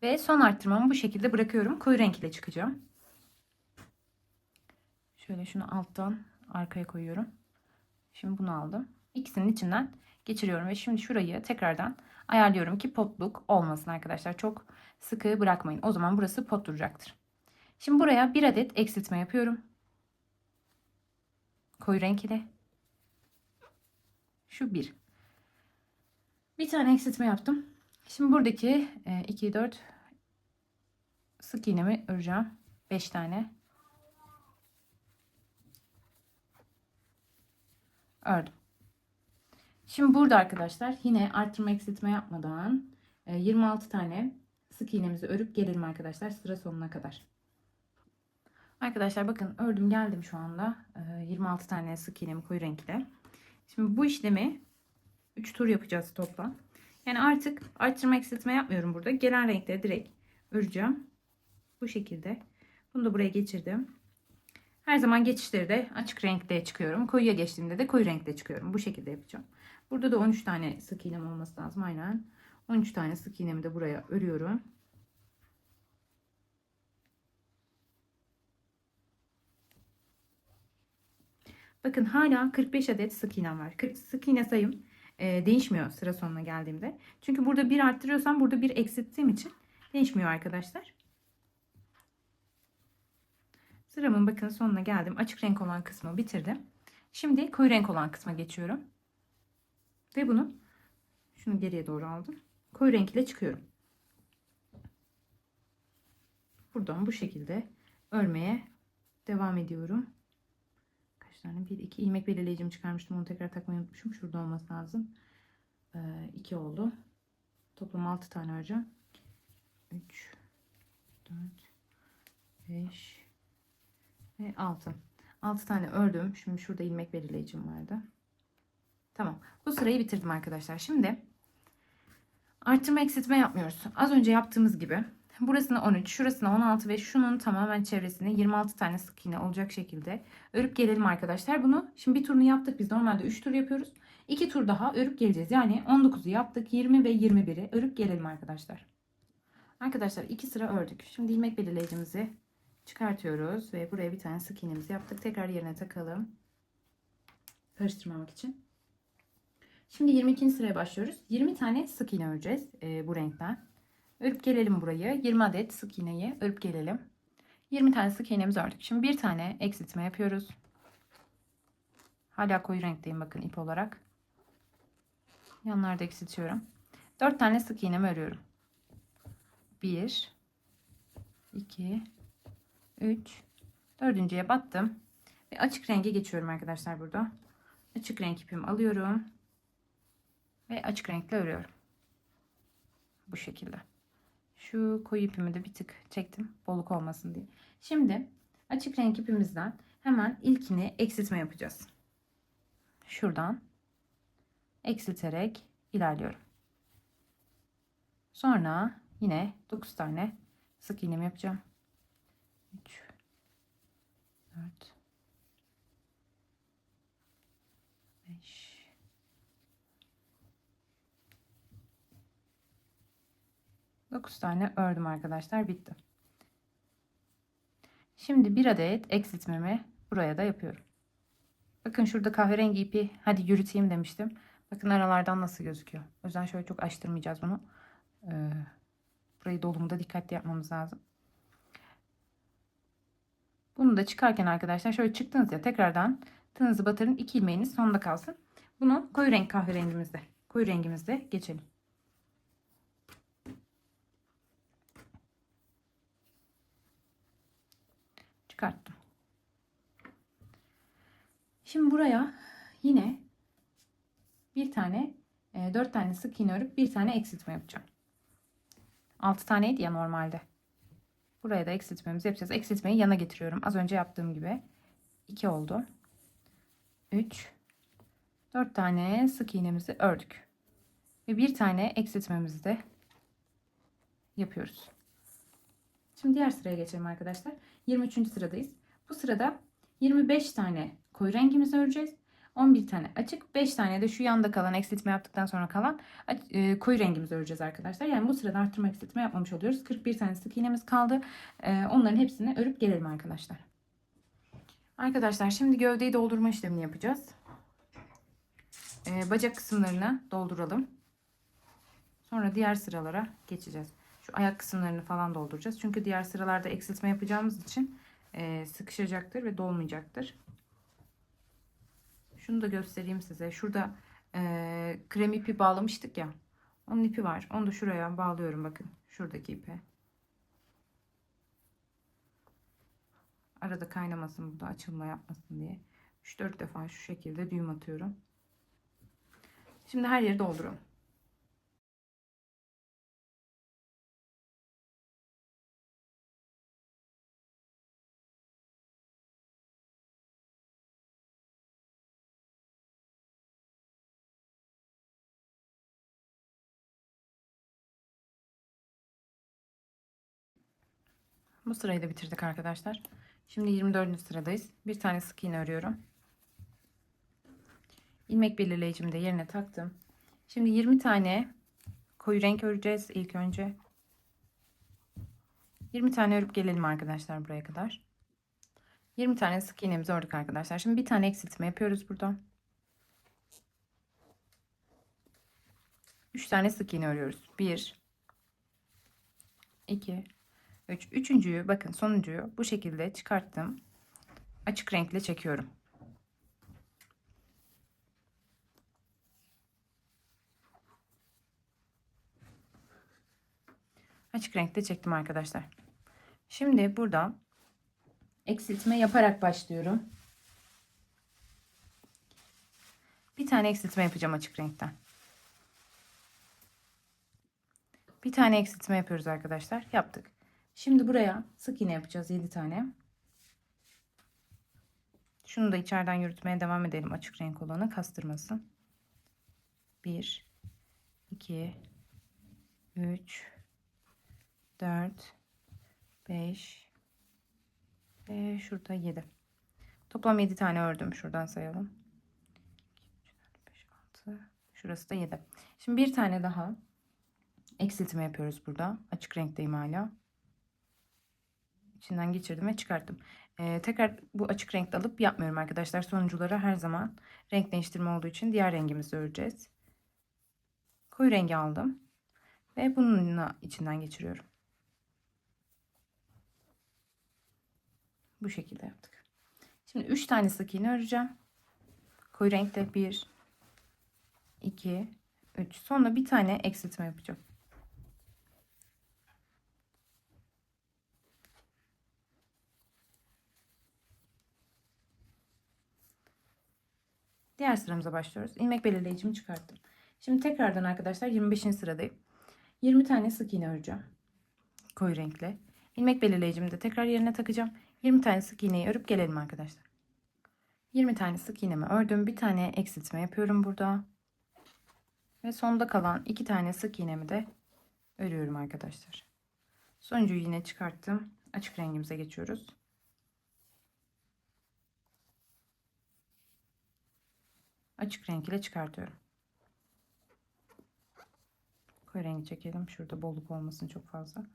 Speaker 1: Ve son arttırmamı bu şekilde bırakıyorum. Koyu renk ile çıkacağım. Şöyle şunu alttan arkaya koyuyorum. Şimdi bunu aldım. İkisinin içinden geçiriyorum ve şimdi şurayı tekrardan ayarlıyorum ki potluk olmasın arkadaşlar. Çok sıkı bırakmayın. O zaman burası pot duracaktır. Şimdi buraya bir adet eksiltme yapıyorum. Koyu renk ile. Şu bir. Bir tane eksiltme yaptım. Şimdi buradaki 2, 4 sık iğnemi öreceğim. 5 tane. Ördüm. Şimdi burada arkadaşlar yine arttırma eksiltme yapmadan 26 tane sık iğnemizi örüp gelelim arkadaşlar sıra sonuna kadar. Arkadaşlar bakın ördüm geldim şu anda 26 tane sık iğnemi koyu renkle. Şimdi bu işlemi 3 tur yapacağız toplam. Yani artık arttırma eksiltme yapmıyorum burada. Gelen renkleri direkt öreceğim. Bu şekilde. Bunu da buraya geçirdim. Her zaman geçişleri de açık renkte çıkıyorum. Koyuya geçtiğimde de koyu renkte çıkıyorum. Bu şekilde yapacağım. Burada da 13 tane sık iğnem olması lazım. Aynen. 13 tane sık iğnemi de buraya örüyorum. Bakın hala 45 adet sık iğnem var. Sık iğne sayım değişmiyor sıra sonuna geldiğimde. Çünkü burada bir arttırıyorsam burada bir eksilttiğim için değişmiyor arkadaşlar. Sıramın bakın sonuna geldim. Açık renk olan kısmı bitirdim. Şimdi koyu renk olan kısma geçiyorum. Ve şunu geriye doğru aldım. Koyu renk ile çıkıyorum. Buradan bu şekilde örmeye devam ediyorum. Kaç tane? 1, 2 ilmek belirleyicimi çıkarmıştım. Onu tekrar takmayı unutmuşum. Şurada olması lazım. 2 oldu. Toplam 6 tane öreceğim. 3, 4, 5 ve 6. 6 tane ördüm. Şimdi şurada ilmek belirleyicim vardı. Tamam. Bu sırayı bitirdim arkadaşlar. Şimdi artırma eksiltme yapmıyoruz. Az önce yaptığımız gibi burasına 13, şurasına 16 ve şunun tamamen çevresine 26 tane sık iğne olacak şekilde örüp gelelim arkadaşlar. Bunu şimdi bir turunu yaptık. Biz normalde 3 tur yapıyoruz. 2 tur daha örüp geleceğiz. Yani 19'u yaptık. 20 ve 21'i örüp gelelim arkadaşlar. Arkadaşlar 2 sıra ördük. Şimdi ilmek belirleyicimizi çıkartıyoruz ve buraya bir tane sık iğnemizi yaptık. Tekrar yerine takalım. Karıştırmamak için. Şimdi 22. sıraya başlıyoruz. 20 tane sık iğne öreceğiz bu renkten. Örüp gelelim burayı. 20 adet sık iğneyi örüp gelelim. 20 tane sık iğnemizi ördük. Şimdi bir tane eksiltme yapıyoruz. Hala koyu renkteyim bakın ip olarak. Yanlarda eksiltiyorum. 4 tane sık iğnemi örüyorum. 1 2 3 dördüncüye battım. Ve açık renge geçiyorum arkadaşlar burada. Açık renk ipimi alıyorum. Ve açık renkle örüyorum. Bu şekilde. Şu koyu ipimi de bir tık çektim. Bolluk olmasın diye. Şimdi açık renk ipimizden hemen ilkini eksiltme yapacağız. Şuradan eksilterek ilerliyorum. Sonra yine 9 tane sık iğnemi yapacağım. 3 4 5 9 tane ördüm arkadaşlar. Bitti. Şimdi bir adet eksiltmemi buraya da yapıyorum. Bakın şurada kahverengi ipi hadi yürüteyim demiştim. Bakın aralardan nasıl gözüküyor. O yüzden şöyle çok açtırmayacağız bunu. Burayı dolumda dikkatli yapmamız lazım. Bunu da çıkarken arkadaşlar şöyle çıktınız ya tekrardan tığınızı batırın. 2 ilmeğiniz sonunda kalsın. Bunu koyu renk kahverengimizde, koyu rengimizde geçelim. Çıkarttım. Şimdi buraya yine bir tane 4 tane sık iğne örüp bir tane eksiltme yapacağım. 6 taneydi ya normalde. Buraya da eksiltmemizi yapacağız. Eksiltmeyi yana getiriyorum. Az önce yaptığım gibi. 2 oldu. 3 4 tane sık iğnemizi ördük. Ve bir tane eksiltmemizi de yapıyoruz. Şimdi diğer sıraya geçelim arkadaşlar. 23. sıradayız. Bu sırada 25 tane koyu rengimizi öreceğiz. 11 tane açık, 5 tane de şu yanda kalan eksiltme yaptıktan sonra kalan koyu rengimizi öreceğiz arkadaşlar. Yani bu sırada artırma eksiltme yapmamış oluyoruz. 41 tane sık iğnemiz kaldı. Onların hepsini örüp gelelim arkadaşlar. Arkadaşlar şimdi gövdeyi doldurma işlemini yapacağız. Bacak kısımlarını dolduralım. Sonra diğer sıralara geçeceğiz. Şu ayak kısımlarını falan dolduracağız. Çünkü diğer sıralarda eksiltme yapacağımız için sıkışacaktır ve dolmayacaktır. Şunu da göstereyim size. Şurada krem ipi bağlamıştık ya. Onun ipi var. Onu da şuraya bağlıyorum bakın. Şuradaki ipe. Arada kaynamasın, burada açılma yapmasın diye. 3-4 defa şu şekilde düğüm atıyorum. Şimdi her yeri dolduralım. Bu sırayı da bitirdik arkadaşlar. Şimdi 24. sıradayız. Bir tane sık iğne örüyorum. İlmek belirleyicimi de yerine taktım. Şimdi 20 tane koyu renk öreceğiz ilk önce. 20 tane örüp gelelim arkadaşlar buraya kadar. 20 tane sık iğnemizi ördük arkadaşlar. Şimdi bir tane eksiltme yapıyoruz burada. 3 tane sık iğne örüyoruz. 1, 2, 3. Üçüncüyü, bakın sonuncuyu bu şekilde çıkarttım. Açık renkle çekiyorum. Açık renkle çektim arkadaşlar. Şimdi burada eksiltme yaparak başlıyorum. Bir tane eksiltme yapacağım açık renkten. Bir tane eksiltme yapıyoruz arkadaşlar. Yaptık. Şimdi buraya sık iğne yapacağız 7 tane. Şunu da içeriden yürütmeye devam edelim. Açık renk olanı kastırmasın. 1, 2, 3, 4, 5 ve şurada 7. Toplam 7 tane ördüm. Şuradan sayalım. 2, 3, 4, 5, 6. Şurası da 7. Şimdi bir tane daha eksiltme yapıyoruz burada. Açık renkteyim hala. İçinden geçirdim ve çıkarttım. Tekrar bu açık renkte alıp yapmıyorum arkadaşlar. Sonunculara her zaman renk değiştirme olduğu için diğer rengimizi öreceğiz. Koyu rengi aldım ve bununla içinden geçiriyorum. Bu şekilde yaptık. Şimdi 3 tane sık iğne öreceğim. Koyu renkte 1, 2, 3. Sonra bir tane eksiltme yapacağım. Diğer sıramıza başlıyoruz. İlmek belirleyicimi çıkarttım. Şimdi tekrardan arkadaşlar 25. sıradayım. 20 tane sık iğne öreceğim. Koyu renkle. İlmek belirleyicimi de tekrar yerine takacağım. 20 tane sık iğneyi örüp gelelim arkadaşlar. 20 tane sık iğnemi ördüm. Bir tane eksiltme yapıyorum burada. Ve sonda kalan 2 tane sık iğnemi de örüyorum arkadaşlar. Sonuncuyu yine çıkarttım. Açık rengimize geçiyoruz. Açık renk ile çıkartıyorum. Koyu rengi çekelim. Şurada bolluk olmasın çok fazla.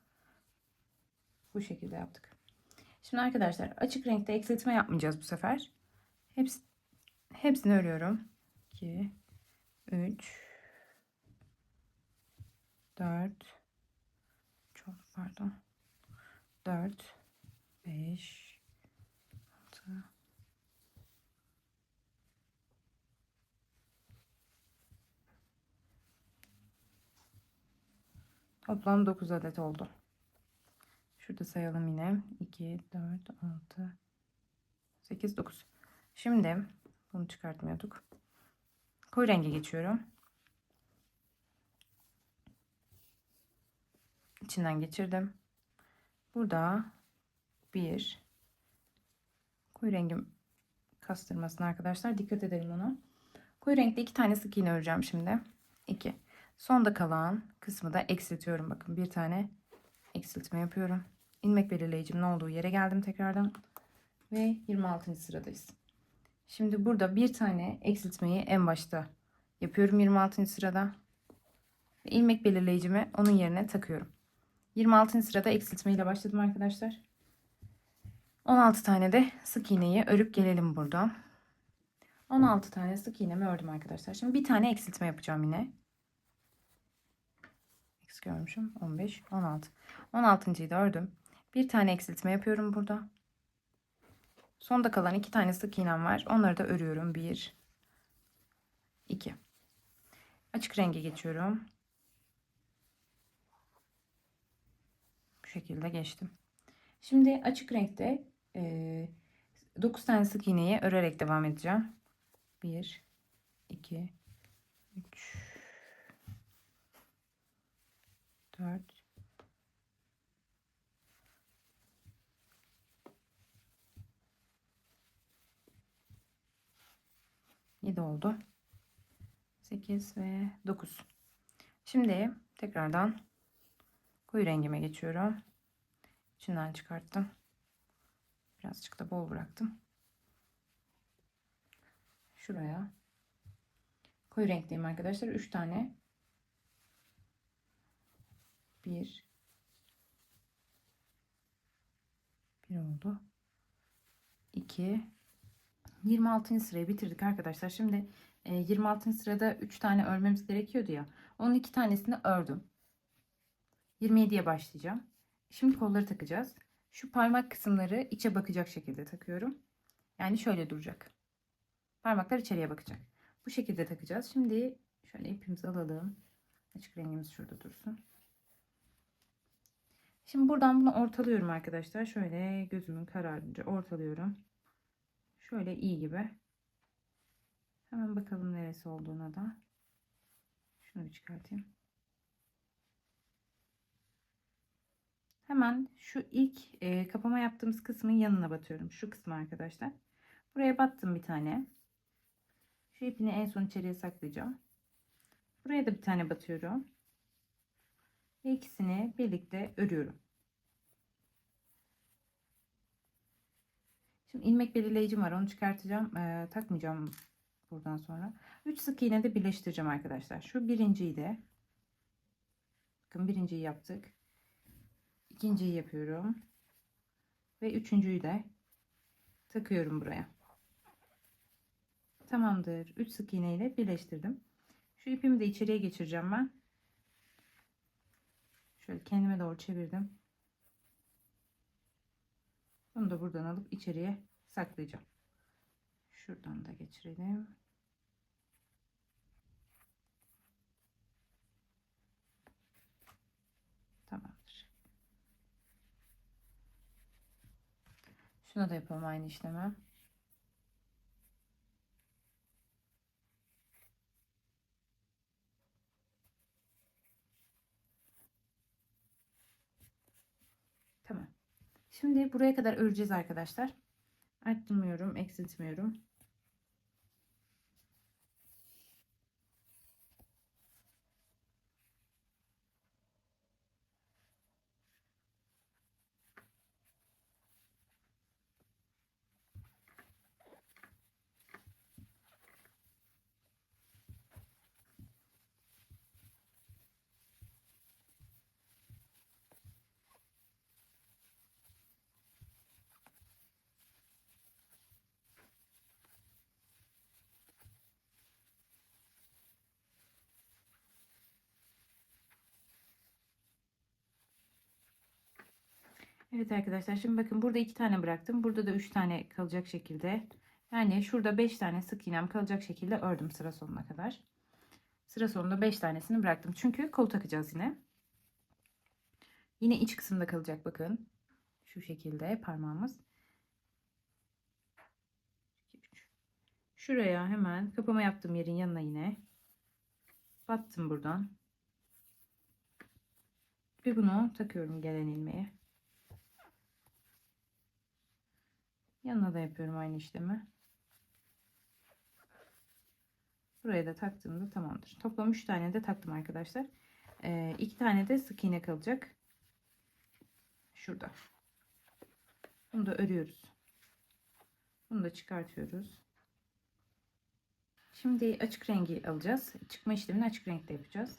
Speaker 1: Bu şekilde yaptık. Şimdi arkadaşlar açık renkte eksiltme yapmayacağız bu sefer. Hepsini örüyorum. 2, 3, 4, çok pardon. 4, 5, 6, toplam 9 adet oldu. Şurada sayalım yine. 2, 4, 6, 8, 9. Şimdi bunu çıkartmıyorduk. Koyu renge geçiyorum. İçinden geçirdim. Burada bir koyu rengim kastırmasın arkadaşlar. Dikkat edelim ona. Koyu renkte 2 tane sık iğne öreceğim şimdi. 2. Sonda kalan kısmı da eksiltiyorum. Bakın bir tane eksiltme yapıyorum. İlmek belirleyicimin olduğu yere geldim tekrardan. Ve 26. sıradayız. Şimdi burada bir tane eksiltmeyi en başta yapıyorum 26. sırada. Ve ilmek belirleyicimi onun yerine takıyorum. 26. sırada eksiltme ile başladım arkadaşlar. 16 tane de sık iğneyi örüp gelelim burada. 16 tane sık iğnemi ördüm arkadaşlar. Şimdi bir tane eksiltme yapacağım yine. Eksik görmüşüm. 15, 16. 16.'yı da ördüm. Bir tane eksiltme yapıyorum burada. Sonda kalan 2 tane sık iğnem var. Onları da örüyorum. 1, 2. Açık renge geçiyorum. Bu şekilde geçtim. Şimdi açık renkte 9 tane sık iğneyi örerek devam edeceğim. 1, 2, 3, 4, 7 oldu. 8 ve 9. Şimdi tekrardan koyu rengime geçiyorum. İçinden çıkarttım. Birazcık da bol bıraktım. Şuraya koyu renkteyim arkadaşlar. 3 tane. 1 oldu. 2, 26. sırayı bitirdik arkadaşlar. Şimdi 26. sırada 3 tane örmemiz gerekiyordu ya. Onun 2 tanesini ördüm. 27'ye başlayacağım. Şimdi kolları takacağız. Şu parmak kısımları içe bakacak şekilde takıyorum. Yani şöyle duracak. Parmaklar içeriye bakacak. Bu şekilde takacağız. Şimdi şöyle ipimizi alalım. Açık rengimiz şurada dursun. Şimdi buradan bunu ortalıyorum arkadaşlar. Şöyle gözümün kararınca ortalıyorum. Şöyle iyi gibi. Hemen bakalım neresi olduğuna da. Şunu bir çıkartayım. Hemen şu ilk kapama yaptığımız kısmın yanına batıyorum. Şu kısmı arkadaşlar. Buraya battım bir tane. Şu ipini en son içeriye saklayacağım. Buraya da bir tane batıyorum. Ve ikisini birlikte örüyorum. Şimdi ilmek belirleyicim var. Onu çıkartacağım. Takmayacağım buradan sonra. 3 sık iğne de birleştireceğim arkadaşlar. Şu birinciyi de. Bakın birinciyi yaptık. İkinciyi yapıyorum. Ve üçüncüyü de takıyorum buraya. Tamamdır. 3 sık iğne ile birleştirdim. Şu ipimi de içeriye geçireceğim ben. Şöyle kendime doğru çevirdim. Bunu da buradan alıp içeriye saklayacağım. Şuradan da geçirelim. Tamamdır. Şuna da yapalım aynı işlemi. Tamam. Şimdi buraya kadar öreceğiz arkadaşlar. Arttırmıyorum, eksiltmiyorum. Evet arkadaşlar, şimdi bakın burada 2 tane bıraktım. Burada da 3 tane kalacak şekilde. Yani şurada 5 tane sık iğnem kalacak şekilde ördüm sıra sonuna kadar. Sıra sonunda 5 tanesini bıraktım. Çünkü kol takacağız yine. Yine iç kısımda kalacak bakın. Şu şekilde parmağımız. Şuraya hemen kapama yaptığım yerin yanına yine battım buradan. Ve bunu takıyorum gelen ilmeğe. Yanına da yapıyorum aynı işlemi. Buraya da taktığımda tamamdır. Toplam 3 tane de taktım arkadaşlar. 2 tane de sık iğne kalacak. Şurada. Bunu da örüyoruz. Bunu da çıkartıyoruz. Şimdi açık rengi alacağız. Çıkma işlemini açık renkte yapacağız.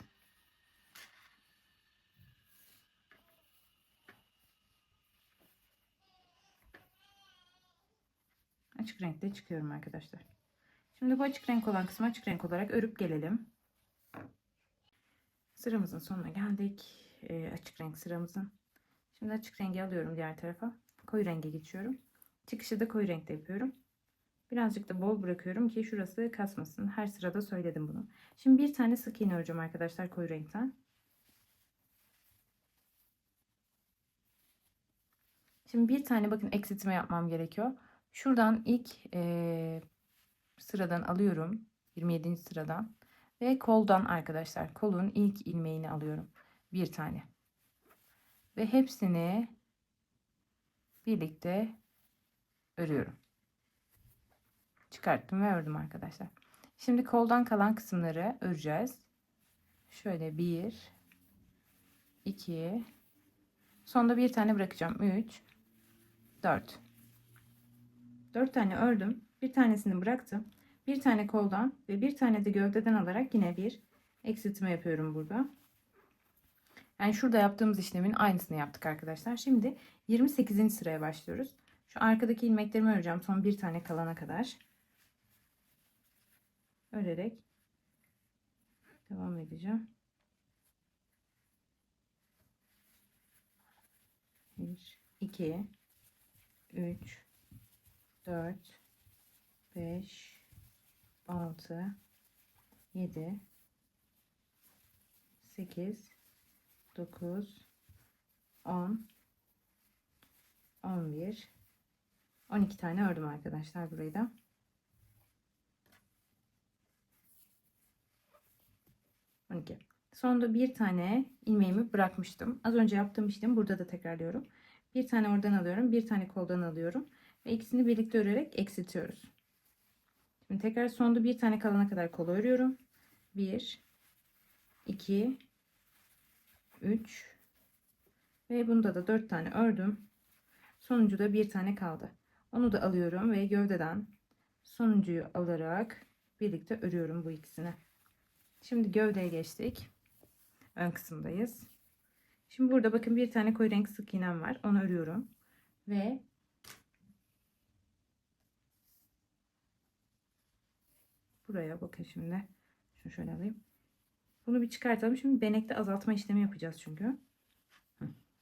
Speaker 1: Açık renkte çıkıyorum arkadaşlar. Şimdi bu açık renk olan kısmı açık renk olarak örüp gelelim. Sıramızın sonuna geldik. Açık renk sıramızın. Şimdi açık rengi alıyorum diğer tarafa. Koyu renge geçiyorum. Çıkışı da koyu renkte yapıyorum. Birazcık da bol bırakıyorum ki şurası kasmasın. Her sırada söyledim bunu. Şimdi bir tane sık iğne öreceğim arkadaşlar koyu renkten. Şimdi bir tane bakın eksiltme yapmam gerekiyor. Şuradan ilk sıradan alıyorum. 27. sıradan. Ve koldan arkadaşlar. Kolun ilk ilmeğini alıyorum. Bir tane. Ve hepsini birlikte örüyorum. Çıkarttım ve ördüm arkadaşlar. Şimdi koldan kalan kısımları öreceğiz. Şöyle 1, 2, sonda bir tane bırakacağım. 3, 4. 4 tane ördüm. Bir tanesini bıraktım. Bir tane koldan ve bir tane de gövdeden alarak yine bir eksiltme yapıyorum burada. Yani şurada yaptığımız işlemin aynısını yaptık arkadaşlar. Şimdi 28. sıraya başlıyoruz. Şu arkadaki ilmeklerimi öreceğim son bir tane kalana kadar. Örerek devam edeceğim. 1, 2, 3, 4, 5, 6, 7, 8, 9, 10, 11, 12 tane ördüm arkadaşlar burayı da. Sonunda bir tane ilmeğimi bırakmıştım. Az önce yaptığım işlemi burada da tekrarlıyorum. Bir tane oradan alıyorum, bir tane koldan alıyorum ve ikisini birlikte örerek eksiltiyoruz. Şimdi tekrar sonunda bir tane kalana kadar kol örüyorum. 1, 2, 3 ve bunda da 4 tane ördüm. Sonuncuda bir tane kaldı. Onu da alıyorum ve gövdeden sonuncuyu alarak birlikte örüyorum bu ikisini. Şimdi gövdeye geçtik. Ön kısımdayız. Şimdi burada bakın bir tane koyu renk sık iğnem var. Onu örüyorum. Ve buraya bakın şimdi. Şunu şöyle alayım. Bunu bir çıkartalım. Şimdi benekte azaltma işlemi yapacağız çünkü.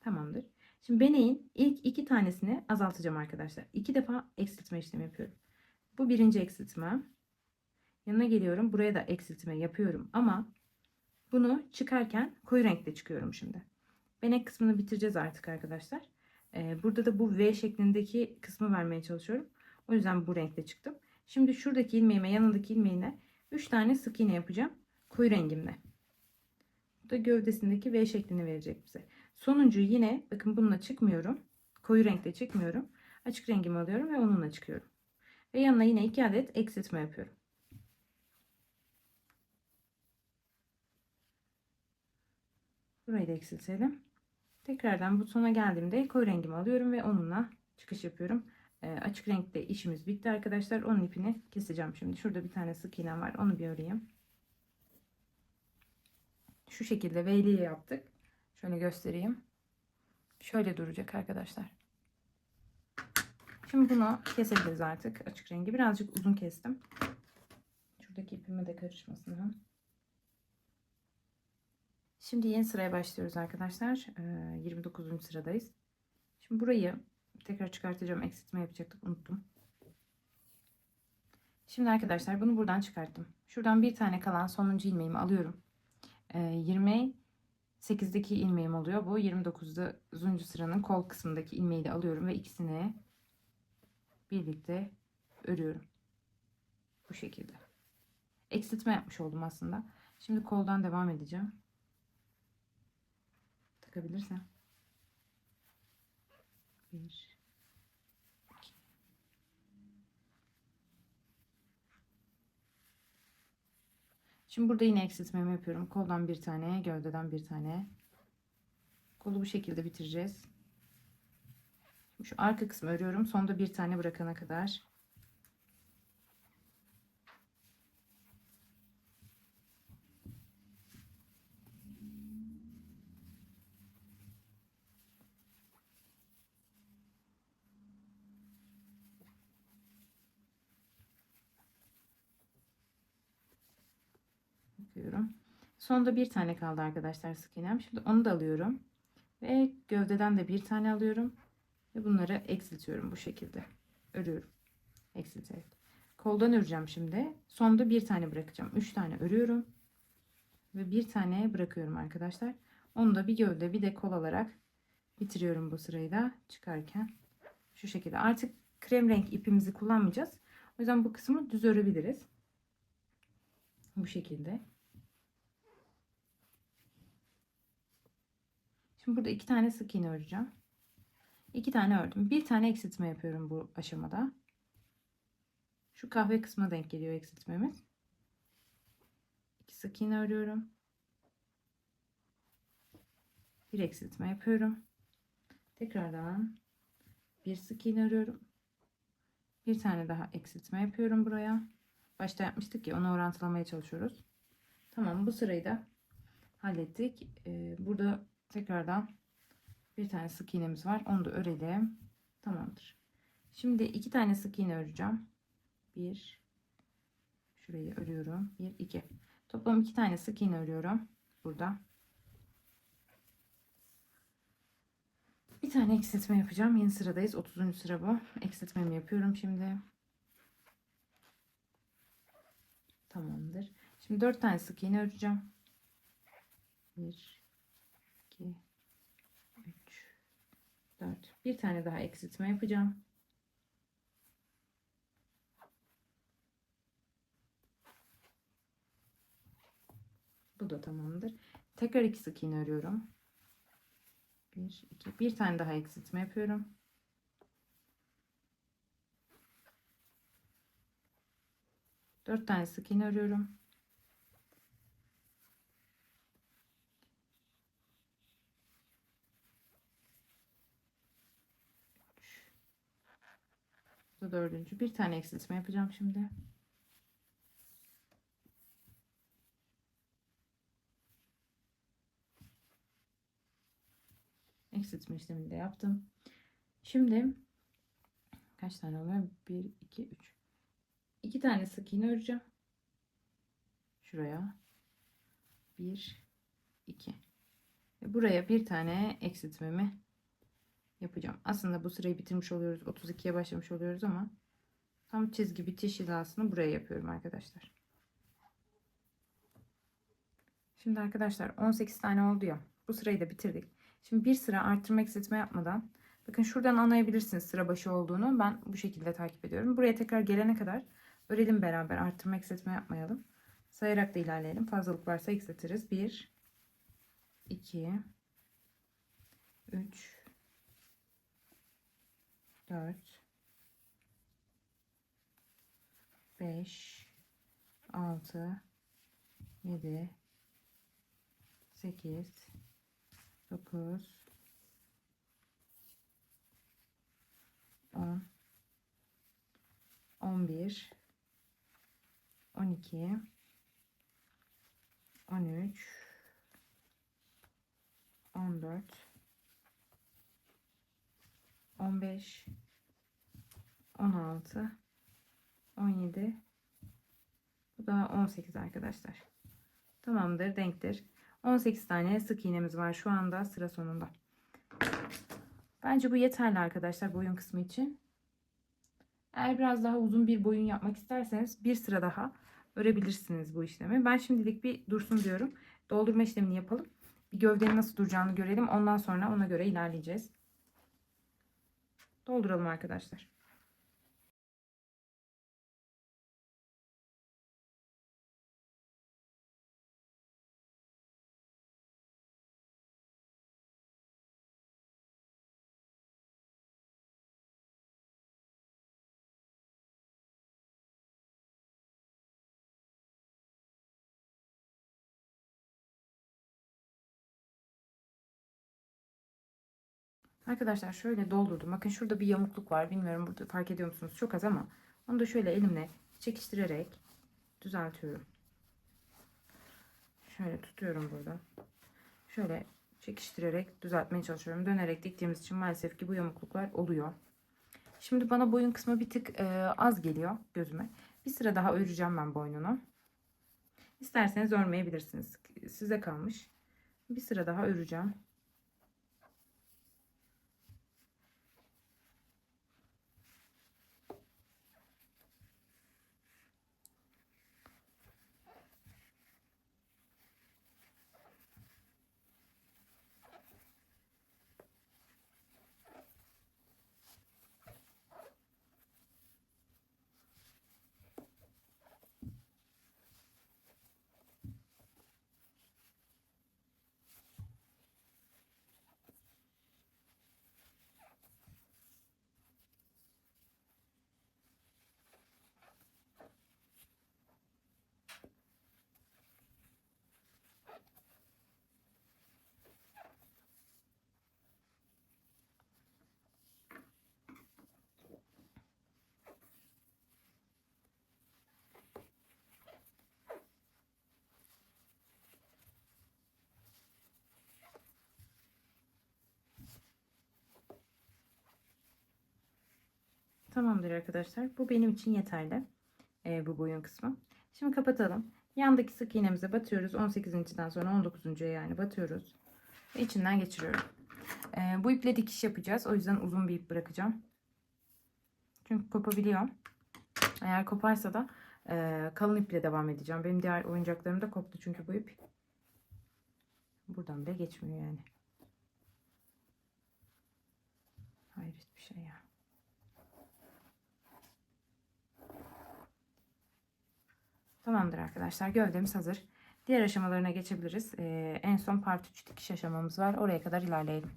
Speaker 1: Tamamdır. Şimdi beneğin ilk 2 tanesini azaltacağım arkadaşlar. 2 defa eksiltme işlemi yapıyorum. Bu birinci eksiltme. Yanına geliyorum. Buraya da eksiltme yapıyorum. Ama bunu çıkarken koyu renkte çıkıyorum şimdi. Benek kısmını bitireceğiz artık arkadaşlar. Burada da bu V şeklindeki kısmı vermeye çalışıyorum. O yüzden bu renkte çıktım. Şimdi şuradaki ilmeğime, yanındaki ilmeğine 3 tane sık iğne yapacağım. Koyu rengimle. Bu da gövdesindeki V şeklini verecek bize. Sonuncuyu yine bakın bununla çıkmıyorum. Koyu renkte çıkmıyorum. Açık rengimi alıyorum ve onunla çıkıyorum. Ve yanına yine 2 adet eksiltme yapıyorum. Burayı da eksiltelim. Tekrardan bu sona geldiğimde koyu rengimi alıyorum ve onunla çıkış yapıyorum. Açık renkte işimiz bitti arkadaşlar. Onun ipini keseceğim şimdi. Şurada bir tane sık iğnem var. Onu bir öreyim. Şu şekilde V'liği yaptık. Şöyle göstereyim. Şöyle duracak arkadaşlar. Şimdi bunu kesebiliriz artık. Açık rengi birazcık uzun kestim. Şuradaki ipime de karışmasın. Şimdi yeni sıraya başlıyoruz arkadaşlar. 29. sıradayız. Şimdi burayı tekrar çıkartacağım. Eksiltme yapacaktık. Unuttum. Şimdi arkadaşlar bunu buradan çıkarttım. Şuradan bir tane kalan sonuncu ilmeğimi alıyorum. 28'deki ilmeğim oluyor. Bu 29. sıranın kol kısmındaki ilmeği de alıyorum ve ikisini birlikte örüyorum. Bu şekilde. Eksiltme yapmış oldum aslında. Şimdi koldan devam edeceğim. Takabilirsem. 1, 2. Şimdi burada yine eksiltmemi yapıyorum. Koldan bir tane, gövdeden bir tane. Kolu bu şekilde bitireceğiz. Şu arka kısmı örüyorum. Sonda bir tane bırakana kadar. Yapıyorum. Sonda bir tane kaldı arkadaşlar sık iğnem. Şimdi onu da alıyorum. Ve gövdeden de bir tane alıyorum. Ve bunları eksiltiyorum bu şekilde. Örüyorum. Eksilterek. Koldan öreceğim şimdi. Sonda bir tane bırakacağım. 3 tane örüyorum. Ve bir tane bırakıyorum arkadaşlar. Onu da bir gövde bir de kol alarak bitiriyorum bu sırayı da çıkarken. Şu şekilde. Artık krem renk ipimizi kullanmayacağız. O yüzden bu kısmı düz örebiliriz. Bu şekilde. Şimdi burada 2 tane sık iğne öreceğim. 2 tane ördüm. Bir tane eksiltme yapıyorum bu aşamada. Şu kahve kısmına denk geliyor eksiltmemiz. 2 sık iğne örüyorum. Bir eksiltme yapıyorum. Tekrardan bir sık iğne örüyorum. Bir tane daha eksiltme yapıyorum buraya. Başta yapmıştık ya, onu orantılamaya çalışıyoruz. Tamam, bu sırayı da hallettik. Burada tekrardan bir tane sık iğnemiz var. Onu da örelim. Tamamdır. Şimdi 2 tane sık iğne öreceğim. 1, şurayı örüyorum. 1, 2. Toplam 2 tane sık iğne örüyorum. Burada. Bir tane eksiltme yapacağım. Yeni sıradayız. 30. sıra bu. Eksiltmemi yapıyorum şimdi. Tamamdır. Şimdi 4 tane sık iğne öreceğim. 1, 2, 3, 4. Bir tane daha eksiltme yapacağım. Bu da tamamdır. Tekrar 2 sık iğne örüyorum. 1, 2. Bir tane daha eksiltme yapıyorum. Dört tane sık iğne örüyorum. Bu da dördüncü. Bir tane eksiltme yapacağım şimdi. Eksiltme işlemini de yaptım. Şimdi kaç tane oluyor? 1, 2, 3. 2 tane sık iğne öreceğim. Şuraya. 1, 2. Ve buraya bir tane eksiltmemi yapacağım. Aslında bu sırayı bitirmiş oluyoruz. 32'ye başlamış oluyoruz ama tam çizgi bitiş hizasını buraya yapıyorum arkadaşlar. Şimdi arkadaşlar 18 tane oldu ya. Bu sırayı da bitirdik. Şimdi bir sıra arttırma eksiltme yapmadan, bakın şuradan anlayabilirsiniz sıra başı olduğunu. Ben bu şekilde takip ediyorum. Buraya tekrar gelene kadar örelim beraber. Arttırma eksiltme yapmayalım. Sayarak da ilerleyelim. Fazlalık varsa eksiltiriz. 1, 2, 3, 4, 5, 6, 7, 8, 9, 10, 11, 12, 13, 14, 15, 16, 17, bu da 18 arkadaşlar. Tamamdır, denktir. 18 tane sık iğnemiz var şu anda sıra sonunda. Bence bu yeterli arkadaşlar boyun kısmı için. Eğer biraz daha uzun bir boyun yapmak isterseniz bir sıra daha örebilirsiniz bu işlemi. Ben şimdilik bir dursun diyorum. Doldurma işlemini yapalım. Bir gövdenin nasıl duracağını görelim. Ondan sonra ona göre ilerleyeceğiz. Dolduralım arkadaşlar. Arkadaşlar şöyle doldurdum. Bakın şurada bir yamukluk var. Bilmiyorum burada fark ediyor musunuz? Çok az ama onu da şöyle elimle çekiştirerek düzeltiyorum. Şöyle tutuyorum burada. Şöyle çekiştirerek düzeltmeye çalışıyorum. Dönerek diktiğimiz için maalesef ki bu yamukluklar oluyor. Şimdi bana boyun kısmı bir tık az geliyor gözüme. Bir sıra daha öreceğim ben boynunu. İsterseniz örmeyebilirsiniz. Size kalmış. Bir sıra daha öreceğim. Tamamdır arkadaşlar. Bu benim için yeterli. Bu boyun kısmı. Şimdi kapatalım. Yandaki sık iğnemize batıyoruz. 18.den sonra 19.ya yani batıyoruz. Ve içinden geçiriyorum. Bu iple dikiş yapacağız. O yüzden uzun bir ip bırakacağım. Çünkü kopabiliyor. Eğer koparsa da kalın iple devam edeceğim. Benim diğer oyuncaklarım da koptu çünkü bu ip. Buradan bile geçmiyor yani. Hayret bir şey ya. Tamamdır arkadaşlar. Gövdemiz hazır. Diğer aşamalarına geçebiliriz. En son part 3 dikiş aşamamız var. Oraya kadar ilerleyelim.